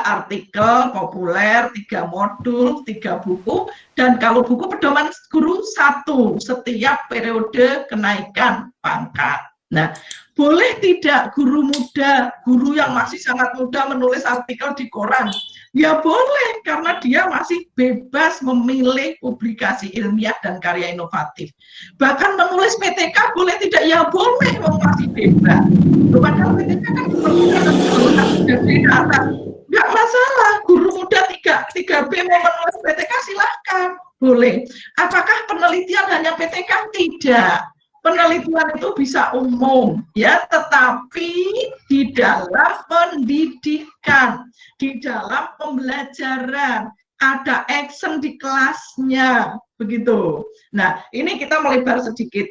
artikel populer, 3 modul, 3 buku, dan kalau buku pedoman guru 1 setiap periode kenaikan pangkat. Nah, boleh tidak guru muda, guru yang masih sangat muda menulis artikel di koran? Ya boleh, karena dia masih bebas memilih publikasi ilmiah dan karya inovatif. Bahkan menulis PTK boleh tidak? Ya boleh, masih bebas. Padahal PTK kan nggak masalah, guru muda 3B mau menulis PTK silahkan, boleh. Apakah penelitian hanya PTK? Tidak. Penelitian itu bisa umum, ya, tetapi di dalam pendidikan, di dalam pembelajaran, ada action di kelasnya, begitu. Nah, ini kita melebar sedikit.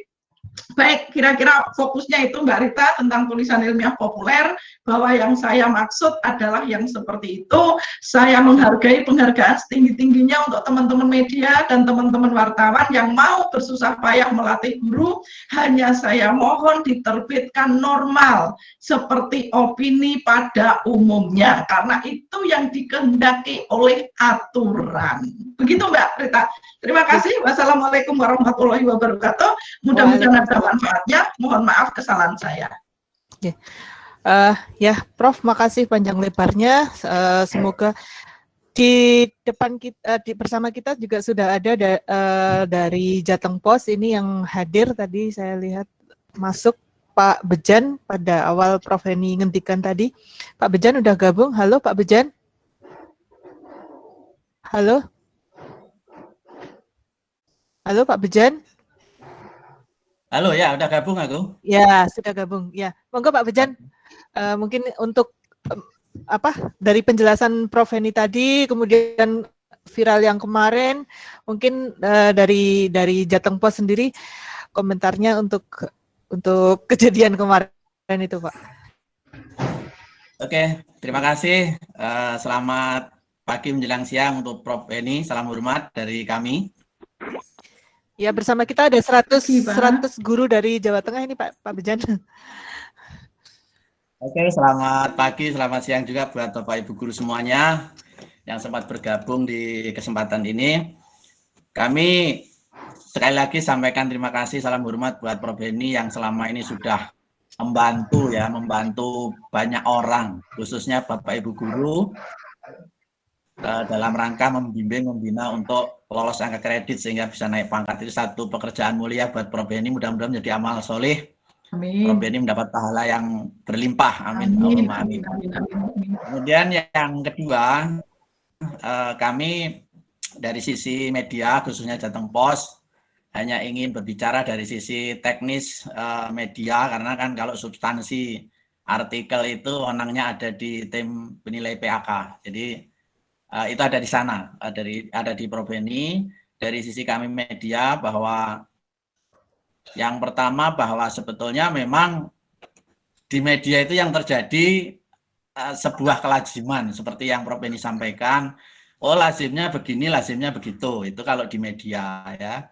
Baik, kira-kira fokusnya itu Mbak Rita tentang tulisan ilmiah populer, bahwa yang saya maksud adalah yang seperti itu. Saya menghargai penghargaan setinggi-tingginya untuk teman-teman media dan teman-teman wartawan yang mau bersusah payah melatih guru. Hanya saya mohon diterbitkan normal seperti opini pada umumnya, karena itu yang dikehendaki oleh aturan. Begitu Mbak Rita. Terima kasih. Wassalamualaikum warahmatullahi wabarakatuh. Mudah-mudahan ada manfaatnya. Mohon maaf kesalahan saya. Ya, Prof, makasih panjang lebarnya. Semoga di depan kita, bersama kita juga sudah ada dari Jateng Pos ini yang hadir tadi. Saya lihat masuk Pak Bejan pada awal Prof Heni ngendikan tadi. Pak Bejan udah gabung. Halo Pak Bejan. Halo. Halo Pak Bejan. Halo ya, udah gabung aku. Ya, sudah gabung. Ya, monggo Pak Bejan. Mungkin untuk dari penjelasan Prof Heni tadi, kemudian viral yang kemarin, mungkin dari Jateng Pos sendiri komentarnya untuk kejadian kemarin itu, Pak. Oke, terima kasih. Selamat pagi menjelang siang untuk Prof Heni. Salam hormat dari kami. Ya, bersama kita ada 100 guru dari Jawa Tengah ini Pak Bejan. Oke, selamat pagi, selamat siang juga buat Bapak Ibu guru semuanya yang sempat bergabung di kesempatan ini. Kami sekali lagi sampaikan terima kasih, salam hormat buat Prof Heni yang selama ini sudah membantu banyak orang, khususnya Bapak Ibu guru dalam rangka membimbing, membina untuk lolos angka kredit sehingga bisa naik pangkat. Itu satu pekerjaan mulia buat Prof Heni, mudah-mudahan menjadi amal soleh. Amin. Prof Heni mendapat pahala yang berlimpah. Amin. Amin. Kemudian yang kedua, kami dari sisi media, khususnya Jateng Pos, hanya ingin berbicara dari sisi teknis media, karena kan kalau substansi artikel itu wenangnya ada di tim penilai PAK. Jadi itu ada di sana, ada di Prof Heni. Dari sisi kami media, bahwa yang pertama bahwa sebetulnya memang di media itu yang terjadi sebuah kelaziman seperti yang Prof Heni sampaikan, oh lazimnya begini, lazimnya begitu. Itu kalau di media ya.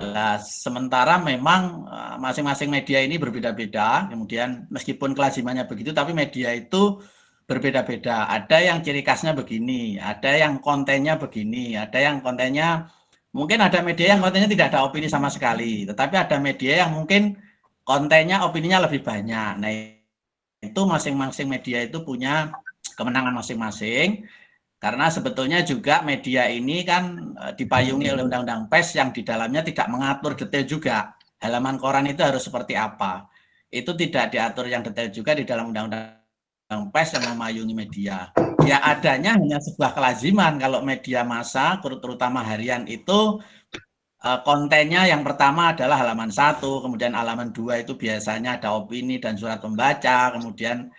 Nah, sementara memang masing-masing media ini berbeda-beda. Kemudian meskipun kelazimannya begitu, tapi media itu berbeda-beda. Ada yang ciri khasnya begini, ada yang kontennya begini, ada yang kontennya mungkin ada media yang kontennya tidak ada opini sama sekali, tetapi ada media yang mungkin kontennya opininya lebih banyak. Nah, itu masing-masing media itu punya kemenangan masing-masing. Karena sebetulnya juga media ini kan dipayungi oleh Undang-Undang Pers yang di dalamnya tidak mengatur detail juga. Halaman koran itu harus seperti apa. Itu tidak diatur yang detail juga di dalam Undang-Undang Pers yang memayungi media. Ya adanya hanya sebuah kelaziman kalau media massa, terutama harian itu kontennya yang pertama adalah halaman 1, kemudian halaman 2 itu biasanya ada opini dan surat pembaca, kemudian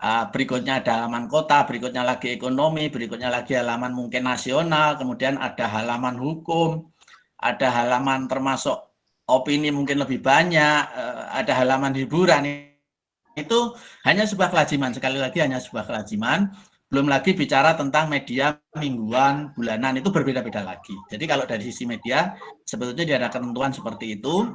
berikutnya ada halaman kota, berikutnya lagi ekonomi, berikutnya lagi halaman mungkin nasional, kemudian ada halaman hukum, ada halaman termasuk opini mungkin lebih banyak, ada halaman hiburan. Itu hanya sebuah kelaziman, sekali lagi hanya sebuah kelaziman. Belum lagi bicara tentang media mingguan, bulanan, itu berbeda-beda lagi. Jadi kalau dari sisi media, sebetulnya tidak ada ketentuan seperti itu.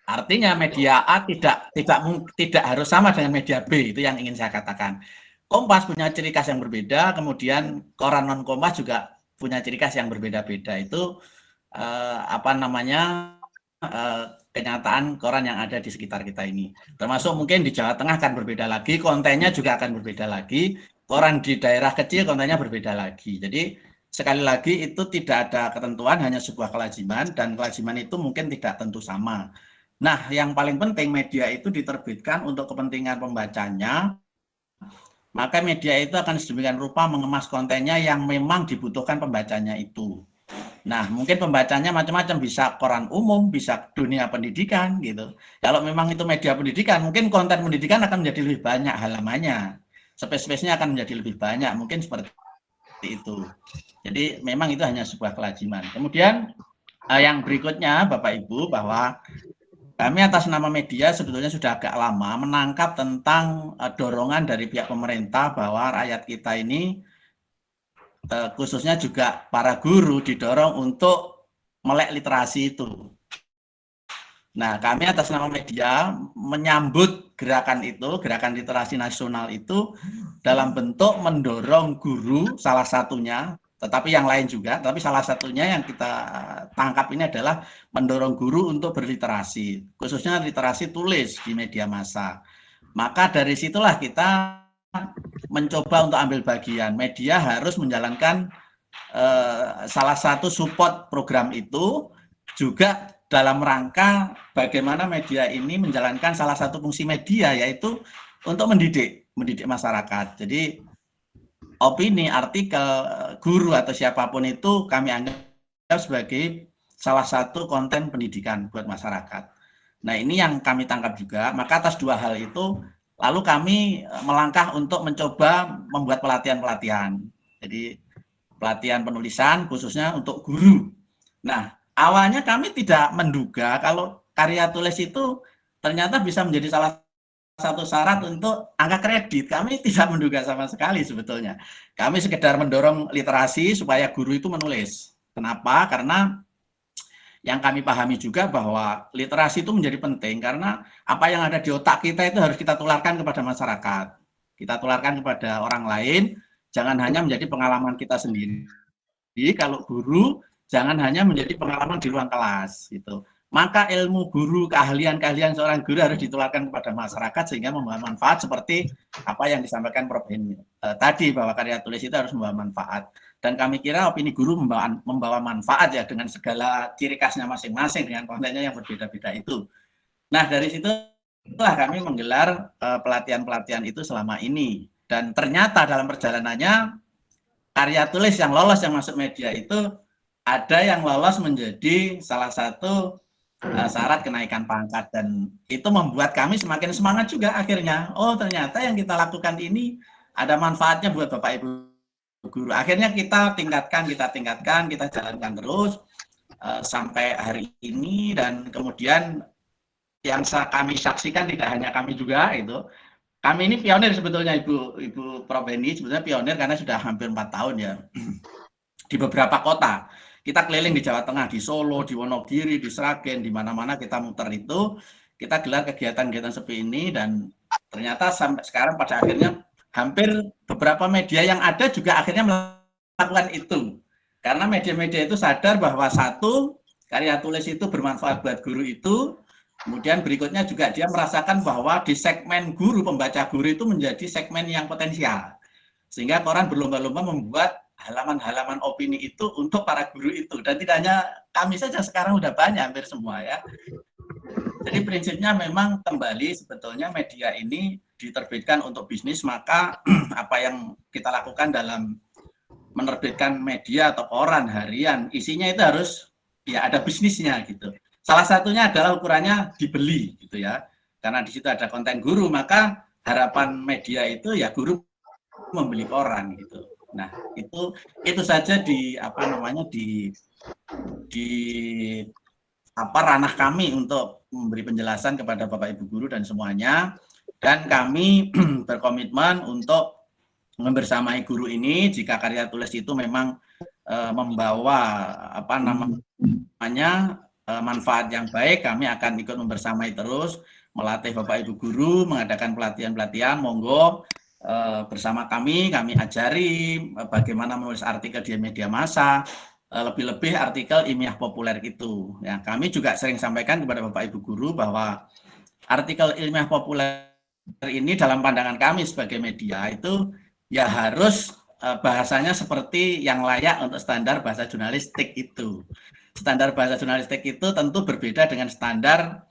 Artinya media A tidak harus sama dengan media B, itu yang ingin saya katakan. Kompas punya ciri khas yang berbeda, kemudian koran non Kompas juga punya ciri khas yang berbeda-beda. Itu kenyataan koran yang ada di sekitar kita ini. Termasuk mungkin di Jawa Tengah akan berbeda lagi, kontennya juga akan berbeda lagi. Koran di daerah kecil kontennya berbeda lagi. Jadi sekali lagi itu tidak ada ketentuan, hanya sebuah kelaziman, dan kelaziman itu mungkin tidak tentu sama. Nah, yang paling penting media itu diterbitkan untuk kepentingan pembacanya, maka media itu akan sedemikian rupa mengemas kontennya yang memang dibutuhkan pembacanya itu. Nah, mungkin pembacanya macam-macam, bisa koran umum, bisa dunia pendidikan gitu. Kalau memang itu media pendidikan, mungkin konten pendidikan akan menjadi lebih banyak halamannya, space-nya akan menjadi lebih banyak, mungkin seperti itu. Jadi memang itu hanya sebuah kelaziman. Kemudian yang berikutnya Bapak Ibu, bahwa kami atas nama media sebetulnya sudah agak lama menangkap tentang dorongan dari pihak pemerintah bahwa rakyat kita ini, khususnya juga para guru, didorong untuk melek literasi itu. Nah, kami atas nama media menyambut gerakan itu, gerakan literasi nasional itu, dalam bentuk mendorong guru, salah satunya, tetapi yang lain juga, tapi salah satunya yang kita tangkap ini adalah mendorong guru untuk berliterasi, khususnya literasi tulis di media massa. Maka dari situlah kita mencoba untuk ambil bagian. Media harus menjalankan salah satu support program itu, juga dalam rangka bagaimana media ini menjalankan salah satu fungsi media, yaitu untuk mendidik masyarakat. Jadi opini, artikel, guru atau siapapun itu kami anggap sebagai salah satu konten pendidikan buat masyarakat. Nah, ini yang kami tangkap juga. Maka atas dua hal itu, lalu kami melangkah untuk mencoba membuat pelatihan-pelatihan. Jadi pelatihan penulisan khususnya untuk guru. Nah, awalnya kami tidak menduga kalau karya tulis itu ternyata bisa menjadi salah satu syarat untuk angka kredit. Kami tidak menduga sama sekali sebetulnya. Kami sekedar mendorong literasi supaya guru itu menulis. Kenapa? Karena yang kami pahami juga bahwa literasi itu menjadi penting karena apa yang ada di otak kita itu harus kita tularkan kepada masyarakat. Kita tularkan kepada orang lain, jangan hanya menjadi pengalaman kita sendiri. Kalau guru, jangan hanya menjadi pengalaman di ruang kelas gitu. Maka ilmu guru, keahlian-keahlian seorang guru harus ditularkan kepada masyarakat sehingga membawa manfaat seperti apa yang disampaikan Prof. Henny tadi, bahwa karya tulis itu harus membawa manfaat. Dan kami kira opini guru membawa manfaat ya dengan segala ciri khasnya masing-masing dengan kontennya yang berbeda-beda itu. Nah, dari situlah kami menggelar pelatihan-pelatihan itu selama ini. Dan ternyata dalam perjalanannya karya tulis yang lolos yang masuk media itu ada yang lolos menjadi salah satu syarat kenaikan pangkat, dan itu membuat kami semakin semangat juga akhirnya. Oh, ternyata yang kita lakukan ini ada manfaatnya buat Bapak Ibu guru. Akhirnya kita tingkatkan, kita jalankan terus sampai hari ini, dan kemudian yang kami saksikan tidak hanya kami juga itu. Kami ini pionir sebetulnya Ibu Prof. Henny, sebetulnya pionir karena sudah hampir 4 tahun ya. di beberapa kota. Kita keliling di Jawa Tengah, di Solo, di Wonogiri, di Sragen, di mana-mana kita muter itu, kita gelar kegiatan-kegiatan seperti ini, dan ternyata sampai sekarang pada akhirnya hampir beberapa media yang ada juga akhirnya melakukan itu. Karena media-media itu sadar bahwa satu, karya tulis itu bermanfaat buat guru itu, kemudian berikutnya juga dia merasakan bahwa di segmen guru, pembaca guru itu menjadi segmen yang potensial. Sehingga koran berlomba-lomba membuat halaman-halaman opini itu untuk para guru itu. Dan tidak hanya kami saja, sekarang udah banyak, hampir semua ya. Jadi prinsipnya memang kembali sebetulnya media ini diterbitkan untuk bisnis, maka apa yang kita lakukan dalam menerbitkan media atau koran harian, isinya itu harus ya ada bisnisnya gitu. Salah satunya adalah ukurannya dibeli gitu ya. Karena di situ ada konten guru, maka harapan media itu ya guru membeli koran gitu. Nah, itu saja di ranah kami untuk memberi penjelasan kepada Bapak Ibu guru dan semuanya, dan kami berkomitmen untuk membersamai guru ini jika karya tulis itu memang membawa manfaat yang baik, kami akan ikut membersamai terus, melatih Bapak Ibu guru, mengadakan pelatihan-pelatihan, monggo bersama kami ajari bagaimana menulis artikel di media massa, lebih-lebih artikel ilmiah populer itu. Ya, kami juga sering sampaikan kepada Bapak Ibu guru bahwa artikel ilmiah populer ini dalam pandangan kami sebagai media itu ya harus bahasanya seperti yang layak untuk standar bahasa jurnalistik itu. Standar bahasa jurnalistik itu tentu berbeda dengan standar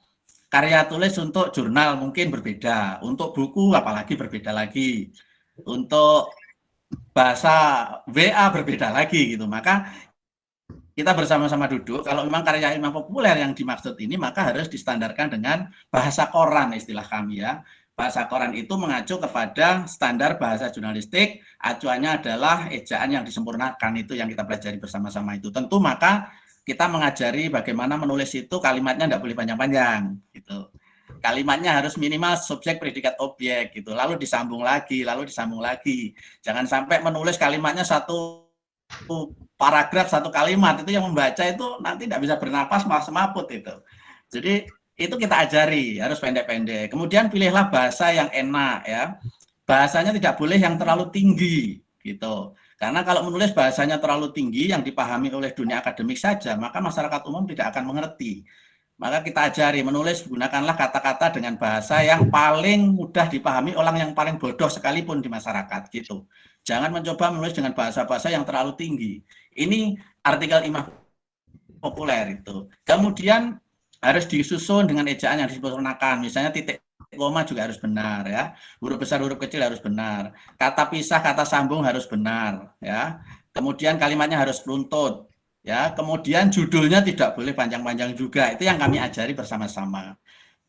karya tulis untuk jurnal, mungkin berbeda. Untuk buku apalagi berbeda lagi. Untuk bahasa WA berbeda lagi gitu. Maka kita bersama-sama duduk, kalau memang karya ilmiah populer yang dimaksud ini, maka harus distandarkan dengan bahasa koran, istilah kami ya. Bahasa koran itu mengacu kepada standar bahasa jurnalistik, acuannya adalah ejaan yang disempurnakan, itu yang kita pelajari bersama-sama itu. Tentu maka kita mengajari bagaimana menulis itu kalimatnya tidak boleh panjang-panjang gitu. Kalimatnya harus minimal subjek, predikat, objek gitu. Lalu disambung lagi. Jangan sampai menulis kalimatnya satu paragraf, satu kalimat, itu yang membaca itu nanti tidak bisa bernapas, malah semaput itu. Jadi itu kita ajari, harus pendek-pendek. Kemudian pilihlah bahasa yang enak ya. Bahasanya tidak boleh yang terlalu tinggi gitu. Karena kalau menulis bahasanya terlalu tinggi yang dipahami oleh dunia akademik saja, maka masyarakat umum tidak akan mengerti. Maka kita ajari menulis, gunakanlah kata-kata dengan bahasa yang paling mudah dipahami orang yang paling bodoh sekalipun di masyarakat gitu. Jangan mencoba menulis dengan bahasa-bahasa yang terlalu tinggi. Ini artikel ilmiah populer itu. Kemudian harus disusun dengan ejaan yang disempurnakan. Misalnya titik koma juga harus benar ya. Huruf besar, huruf kecil harus benar. Kata pisah, kata sambung harus benar ya. Kemudian kalimatnya harus runtut ya. Kemudian judulnya tidak boleh panjang-panjang juga. Itu yang kami ajari bersama-sama.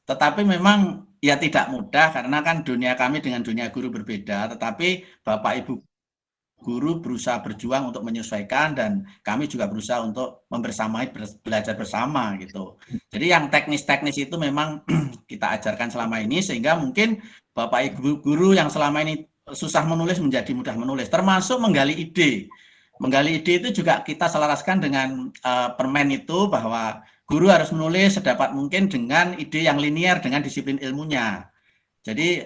Tetapi memang ya tidak mudah karena kan dunia kami dengan dunia guru berbeda, tetapi Bapak Ibu guru berusaha berjuang untuk menyesuaikan dan kami juga berusaha untuk membersamai, belajar bersama gitu. Jadi yang teknis-teknis itu memang kita ajarkan selama ini sehingga mungkin Bapak Ibu guru yang selama ini susah menulis menjadi mudah menulis, termasuk menggali ide. Menggali ide itu juga kita selaraskan dengan permen itu bahwa guru harus menulis sedapat mungkin dengan ide yang linier dengan disiplin ilmunya. Jadi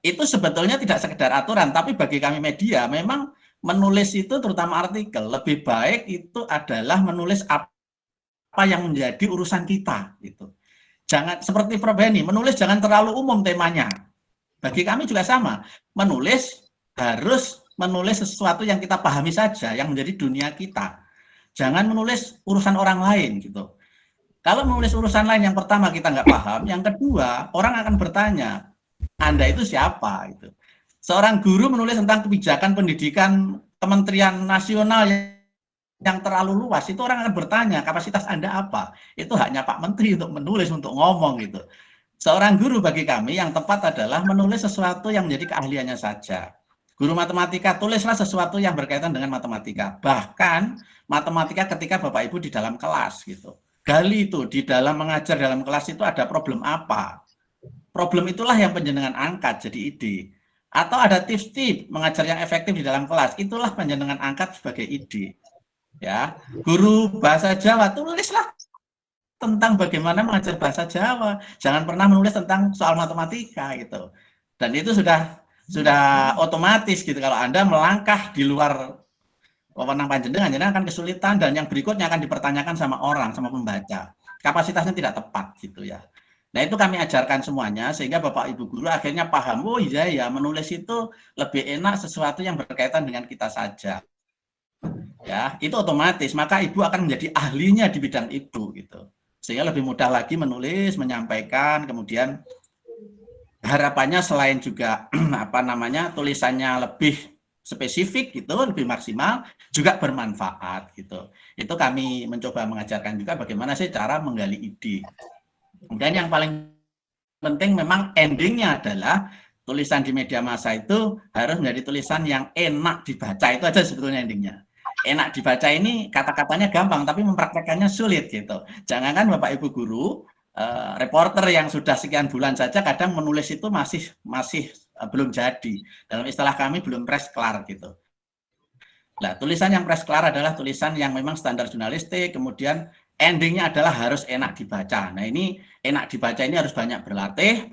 itu sebetulnya tidak sekedar aturan, tapi bagi kami media memang menulis itu terutama artikel lebih baik itu adalah menulis apa yang menjadi urusan kita gitu. Jangan seperti Prof. Henny, menulis jangan terlalu umum temanya. Bagi kami juga sama, menulis harus menulis sesuatu yang kita pahami saja, yang menjadi dunia kita. Jangan menulis urusan orang lain gitu. Kalau menulis urusan lain, yang pertama kita nggak paham, yang kedua orang akan bertanya, Anda itu siapa? Gitu. Seorang guru menulis tentang kebijakan pendidikan Kementerian Nasional yang terlalu luas, itu orang akan bertanya, kapasitas Anda apa? Itu haknya Pak Menteri untuk menulis, untuk ngomong gitu. Seorang guru bagi kami yang tepat adalah menulis sesuatu yang menjadi keahliannya saja. Guru matematika, tulislah sesuatu yang berkaitan dengan matematika. Bahkan matematika ketika Bapak Ibu di dalam kelas gitu. Gali itu, di dalam mengajar dalam kelas itu ada problem apa? Problem itulah yang panjenengan angkat jadi ide. Atau ada tips-tips mengajar yang efektif di dalam kelas, itulah panjenengan angkat sebagai ide. Ya, guru bahasa Jawa tulislah tentang bagaimana mengajar bahasa Jawa. Jangan pernah menulis tentang soal matematika gitu. Dan itu sudah otomatis gitu. Kalau Anda melangkah di luar wewenang panjenengan, jenengan akan kesulitan, dan yang berikutnya akan dipertanyakan sama orang, sama pembaca. Kapasitasnya tidak tepat gitu ya. Nah, itu kami ajarkan semuanya sehingga Bapak Ibu guru akhirnya paham, oh iya ya, menulis itu lebih enak sesuatu yang berkaitan dengan kita saja. Ya, itu otomatis, maka Ibu akan menjadi ahlinya di bidang itu gitu. Sehingga lebih mudah lagi menulis, menyampaikan, kemudian harapannya selain juga apa namanya, tulisannya lebih spesifik gitu, lebih maksimal, juga bermanfaat gitu. Itu kami mencoba mengajarkan juga bagaimana sih cara menggali ide. Dan yang paling penting memang endingnya adalah tulisan di media massa itu harus menjadi tulisan yang enak dibaca. Itu aja sebetulnya endingnya. Enak dibaca ini kata-katanya gampang, tapi mempraktekannya sulit gitu. Jangankan Bapak Ibu guru, reporter yang sudah sekian bulan saja kadang menulis itu masih belum jadi. Dalam istilah kami belum press clear gitu. Nah, tulisan yang press clear adalah tulisan yang memang standar jurnalistik, kemudian endingnya adalah harus enak dibaca. Nah, ini enak dibaca ini harus banyak berlatih,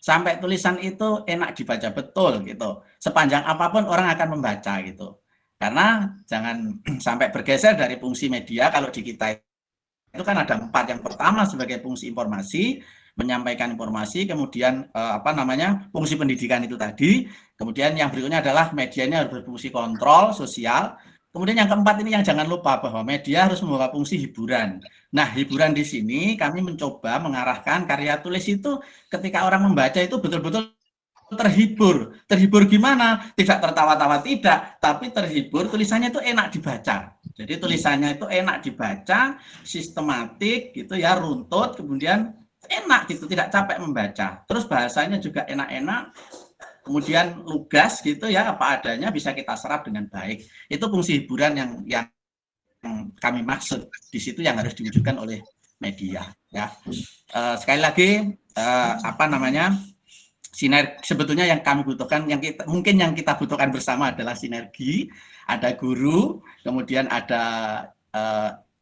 sampai tulisan itu enak dibaca betul gitu. Sepanjang apapun orang akan membaca gitu. Karena jangan sampai bergeser dari fungsi media. Kalau di kita itu kan ada 4. Yang pertama sebagai fungsi informasi, menyampaikan informasi, kemudian fungsi pendidikan itu tadi, kemudian yang berikutnya adalah media ini harus berfungsi kontrol sosial, kemudian yang keempat ini yang jangan lupa bahwa media harus membawa fungsi hiburan. Nah, hiburan di sini kami mencoba mengarahkan karya tulis itu ketika orang membaca itu betul-betul terhibur gimana? Tidak tertawa-tawa tidak, tapi terhibur, tulisannya itu enak dibaca. Jadi tulisannya itu enak dibaca, sistematik gitu ya, runtut, kemudian enak gitu, tidak capek membaca. Terus bahasanya juga enak-enak, kemudian lugas gitu ya, apa adanya, bisa kita serap dengan baik. Itu fungsi hiburan yang kami maksud di situ, yang harus diwujudkan oleh media ya. Sekali lagi sinergi sebetulnya yang kami butuhkan, yang kita butuhkan bersama adalah sinergi. Ada guru, kemudian ada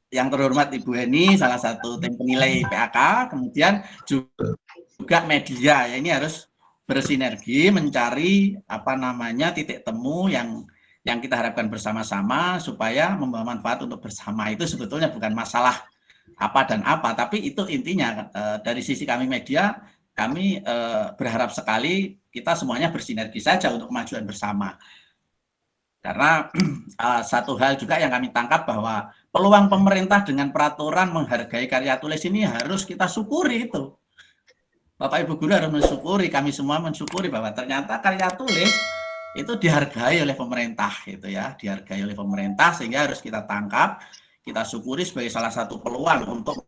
yang terhormat Ibu Heni, salah satu tim penilai PAK, kemudian juga media. Ya, ini harus bersinergi mencari titik temu yang kita harapkan bersama-sama supaya membawa manfaat untuk bersama. Itu sebetulnya bukan masalah apa dan apa, tapi itu intinya dari sisi kami media. Kami berharap sekali kita semuanya bersinergi saja untuk kemajuan bersama. Karena satu hal juga yang kami tangkap bahwa peluang pemerintah dengan peraturan menghargai karya tulis ini harus kita syukuri itu. Bapak Ibu guru harus mensyukuri, kami semua mensyukuri bahwa ternyata karya tulis itu dihargai oleh pemerintah gitu ya, dihargai oleh pemerintah, sehingga harus kita tangkap, kita syukuri sebagai salah satu peluang untuk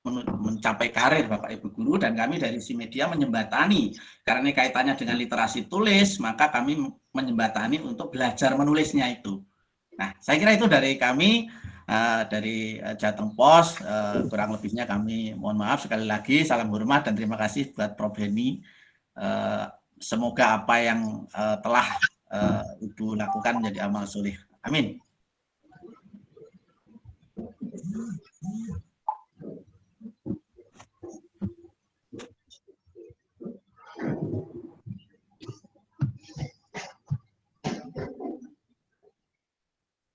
mencapai karir Bapak Ibu guru. Dan kami dari si media menyembatani, karena ini kaitannya dengan literasi tulis, maka kami menyembatani untuk belajar menulisnya itu. Nah, saya kira itu dari kami, dari Jateng Pos. Kurang lebihnya kami mohon maaf. Sekali lagi salam hormat dan terima kasih buat Prof Heni. Semoga apa yang telah Ibu lakukan menjadi amal soleh. Amin.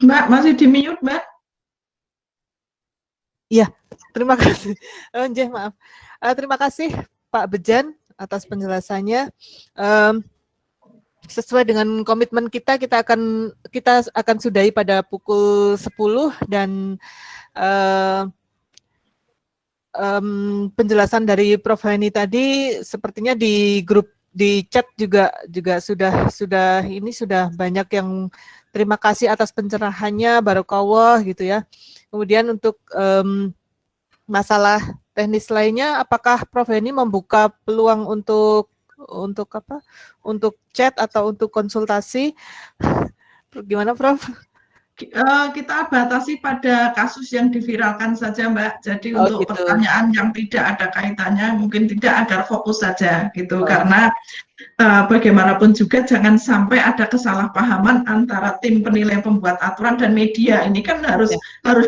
Mbak, masih di mute, Mbak? Iya, terima kasih. Maaf. Terima kasih Pak Bejan atas penjelasannya. Sesuai dengan komitmen kita akan sudahi pada pukul 10, dan penjelasan dari Prof Heni tadi sepertinya di grup, di chat juga sudah banyak yang terima kasih atas pencerahannya, barokallah gitu ya. Kemudian untuk masalah teknis lainnya, apakah Prof Heni membuka peluang untuk chat atau untuk konsultasi? Gimana, Prof? Kita batasi pada kasus yang diviralkan saja, Mbak. Jadi untuk pertanyaan yang tidak ada kaitannya mungkin tidak, agar fokus saja gitu. Karena bagaimanapun juga jangan sampai ada kesalahpahaman antara tim penilai pembuat aturan dan media. Ini kan harus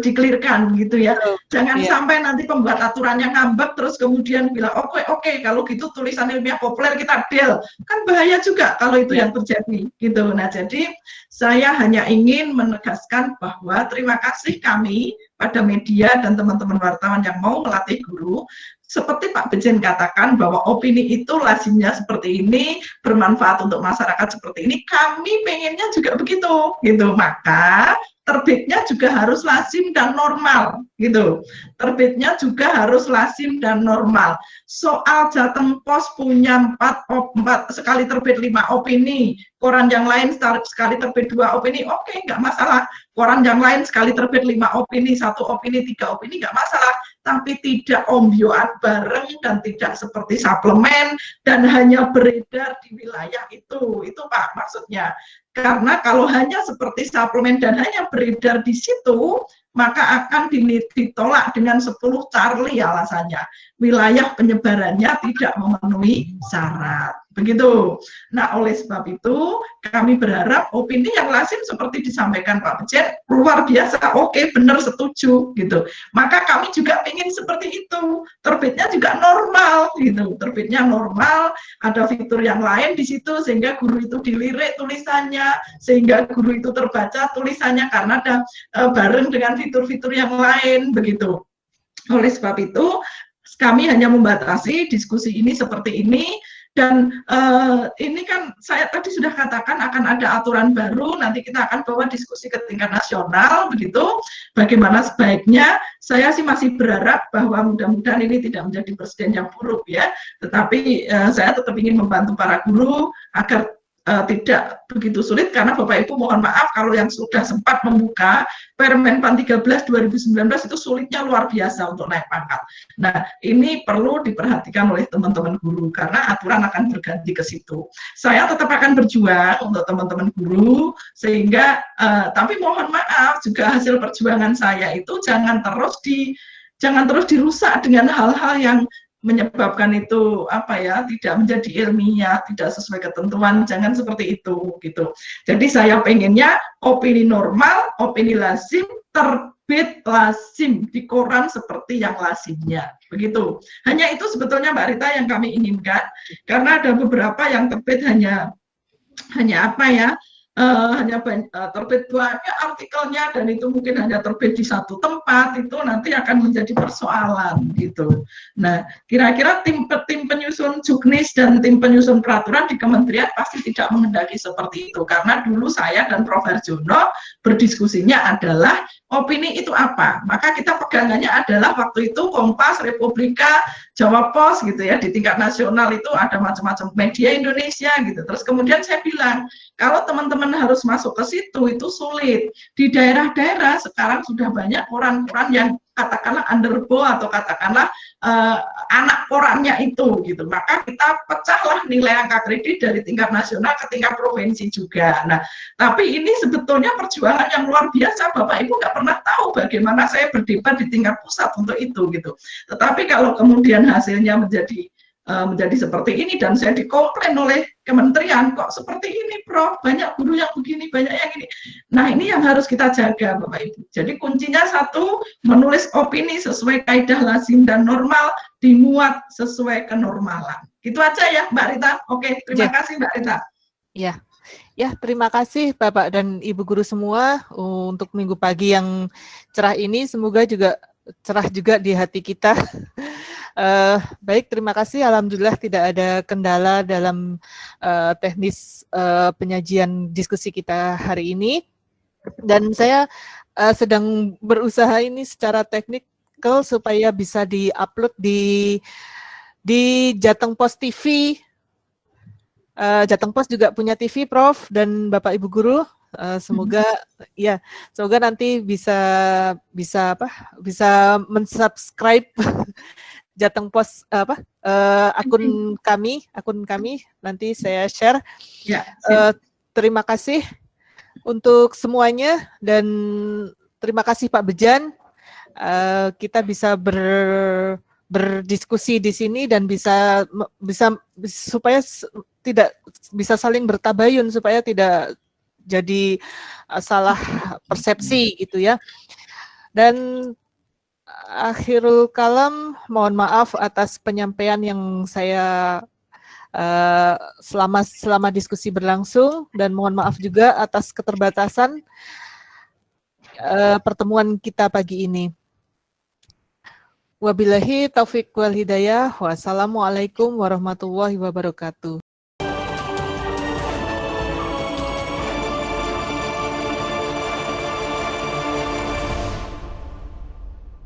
dikelirkan gitu ya. Jangan sampai nanti pembuat aturannya ngambek terus kemudian bilang oke, kalau gitu tulisan ilmiah populer kita deal. Kan bahaya juga kalau itu yang terjadi gitu. Nah, jadi saya hanya ingin menegaskan bahwa terima kasih kami pada media dan teman-teman wartawan yang mau melatih guru. Seperti Pak Bejen katakan bahwa opini itu lazimnya seperti ini, bermanfaat untuk masyarakat seperti ini, kami pengennya juga begitu, gitu. Maka terbitnya juga harus lazim dan normal, gitu. Terbitnya juga harus lazim dan normal. Soal Jateng Pos punya 4 sekali terbit 5 opini, koran yang lain sekali terbit 2 opini, oke, nggak masalah. Koran yang lain sekali terbit 5 opini, 1 opini, 3 opini, nggak masalah. Tapi tidak ombyoan bareng dan tidak seperti suplemen dan hanya beredar di wilayah itu Pak maksudnya. Karena kalau hanya seperti suplemen dan hanya beredar di situ, maka akan ditolak dengan 10 Charlie alasannya. Wilayah penyebarannya tidak memenuhi syarat. Begitu. Nah, oleh sebab itu kami berharap opini yang lazim seperti disampaikan Pak Bejen luar biasa, oke, benar, setuju gitu. Maka kami juga ingin seperti itu. Terbitnya juga normal gitu. Terbitnya normal, ada fitur yang lain di situ sehingga guru itu dilirik tulisannya, sehingga guru itu terbaca tulisannya karena ada bareng dengan fitur-fitur yang lain begitu. Oleh sebab itu kami hanya membatasi diskusi ini seperti ini. Dan ini kan saya tadi sudah katakan akan ada aturan baru, nanti kita akan bawa diskusi ke tingkat nasional, begitu. Bagaimana sebaiknya, saya sih masih berharap bahwa mudah-mudahan ini tidak menjadi presiden yang buruk ya, tetapi saya tetap ingin membantu para guru agar tidak begitu sulit, karena Bapak Ibu mohon maaf kalau yang sudah sempat membuka Permenpan 13 2019 itu sulitnya luar biasa untuk naik pangkat. Nah, ini perlu diperhatikan oleh teman-teman guru karena aturan akan berganti ke situ. Saya tetap akan berjuang untuk teman-teman guru sehingga tapi mohon maaf juga hasil perjuangan saya itu jangan terus dirusak dengan hal-hal yang menyebabkan itu tidak menjadi ilmiah, tidak sesuai ketentuan, jangan seperti itu gitu. Jadi saya pengennya opini normal, opini lazim, terbit lazim di koran seperti yang lazimnya, begitu. Hanya itu sebetulnya Mbak Rita yang kami inginkan, karena ada beberapa yang terbit hanya terbit banyak artikelnya dan itu mungkin hanya terbit di satu tempat, itu nanti akan menjadi persoalan gitu. Nah, kira-kira tim penyusun juknis dan tim penyusun peraturan di kementerian pasti tidak menghendaki seperti itu, karena dulu saya dan Prof. Harjono berdiskusinya adalah opini itu apa, maka kita pegangannya adalah waktu itu Kompas, Republika, Jawa Pos gitu ya, di tingkat nasional itu ada macam-macam media Indonesia gitu. Terus kemudian saya bilang, kalau teman-teman harus masuk ke situ itu sulit. Di daerah-daerah sekarang sudah banyak koran-koran yang katakanlah underbo atau katakanlah anak korannya itu gitu. Maka kita pecahlah nilai angka kredit dari tingkat nasional ke tingkat provinsi juga. Nah, tapi ini sebetulnya perjuangan yang luar biasa. Bapak Ibu nggak pernah tahu bagaimana saya berdebat di tingkat pusat untuk itu gitu. Tetapi kalau kemudian hasilnya menjadi seperti ini dan saya dikomplain oleh kementerian, kok seperti ini Prof, banyak guru yang begini, banyak yang ini. Nah, ini yang harus kita jaga Bapak Ibu. Jadi kuncinya satu, menulis opini sesuai kaidah lazim dan normal, dimuat sesuai kenormalan. Itu aja ya Mbak Rita. Oke, terima kasih Mbak Rita. Ya, terima kasih Bapak dan Ibu guru semua untuk minggu pagi yang cerah ini, semoga juga cerah juga di hati kita. Baik, terima kasih. Alhamdulillah tidak ada kendala dalam teknis penyajian diskusi kita hari ini. Dan saya sedang berusaha ini secara teknikal supaya bisa di-upload di Jateng Pos TV. Jateng Pos juga punya TV, Prof, dan Bapak Ibu guru. Semoga nanti bisa mensubscribe Jateng Pos akun kami nanti saya share. Terima kasih untuk semuanya dan terima kasih Pak Bejan. Kita bisa berdiskusi di sini dan bisa supaya tidak bisa saling bertabayun, supaya tidak jadi salah persepsi gitu ya. Dan akhirul kalam, mohon maaf atas penyampaian yang saya selama diskusi berlangsung, dan mohon maaf juga atas keterbatasan pertemuan kita pagi ini. Wabillahi taufiq wal hidayah. Wassalamualaikum warahmatullahi wabarakatuh.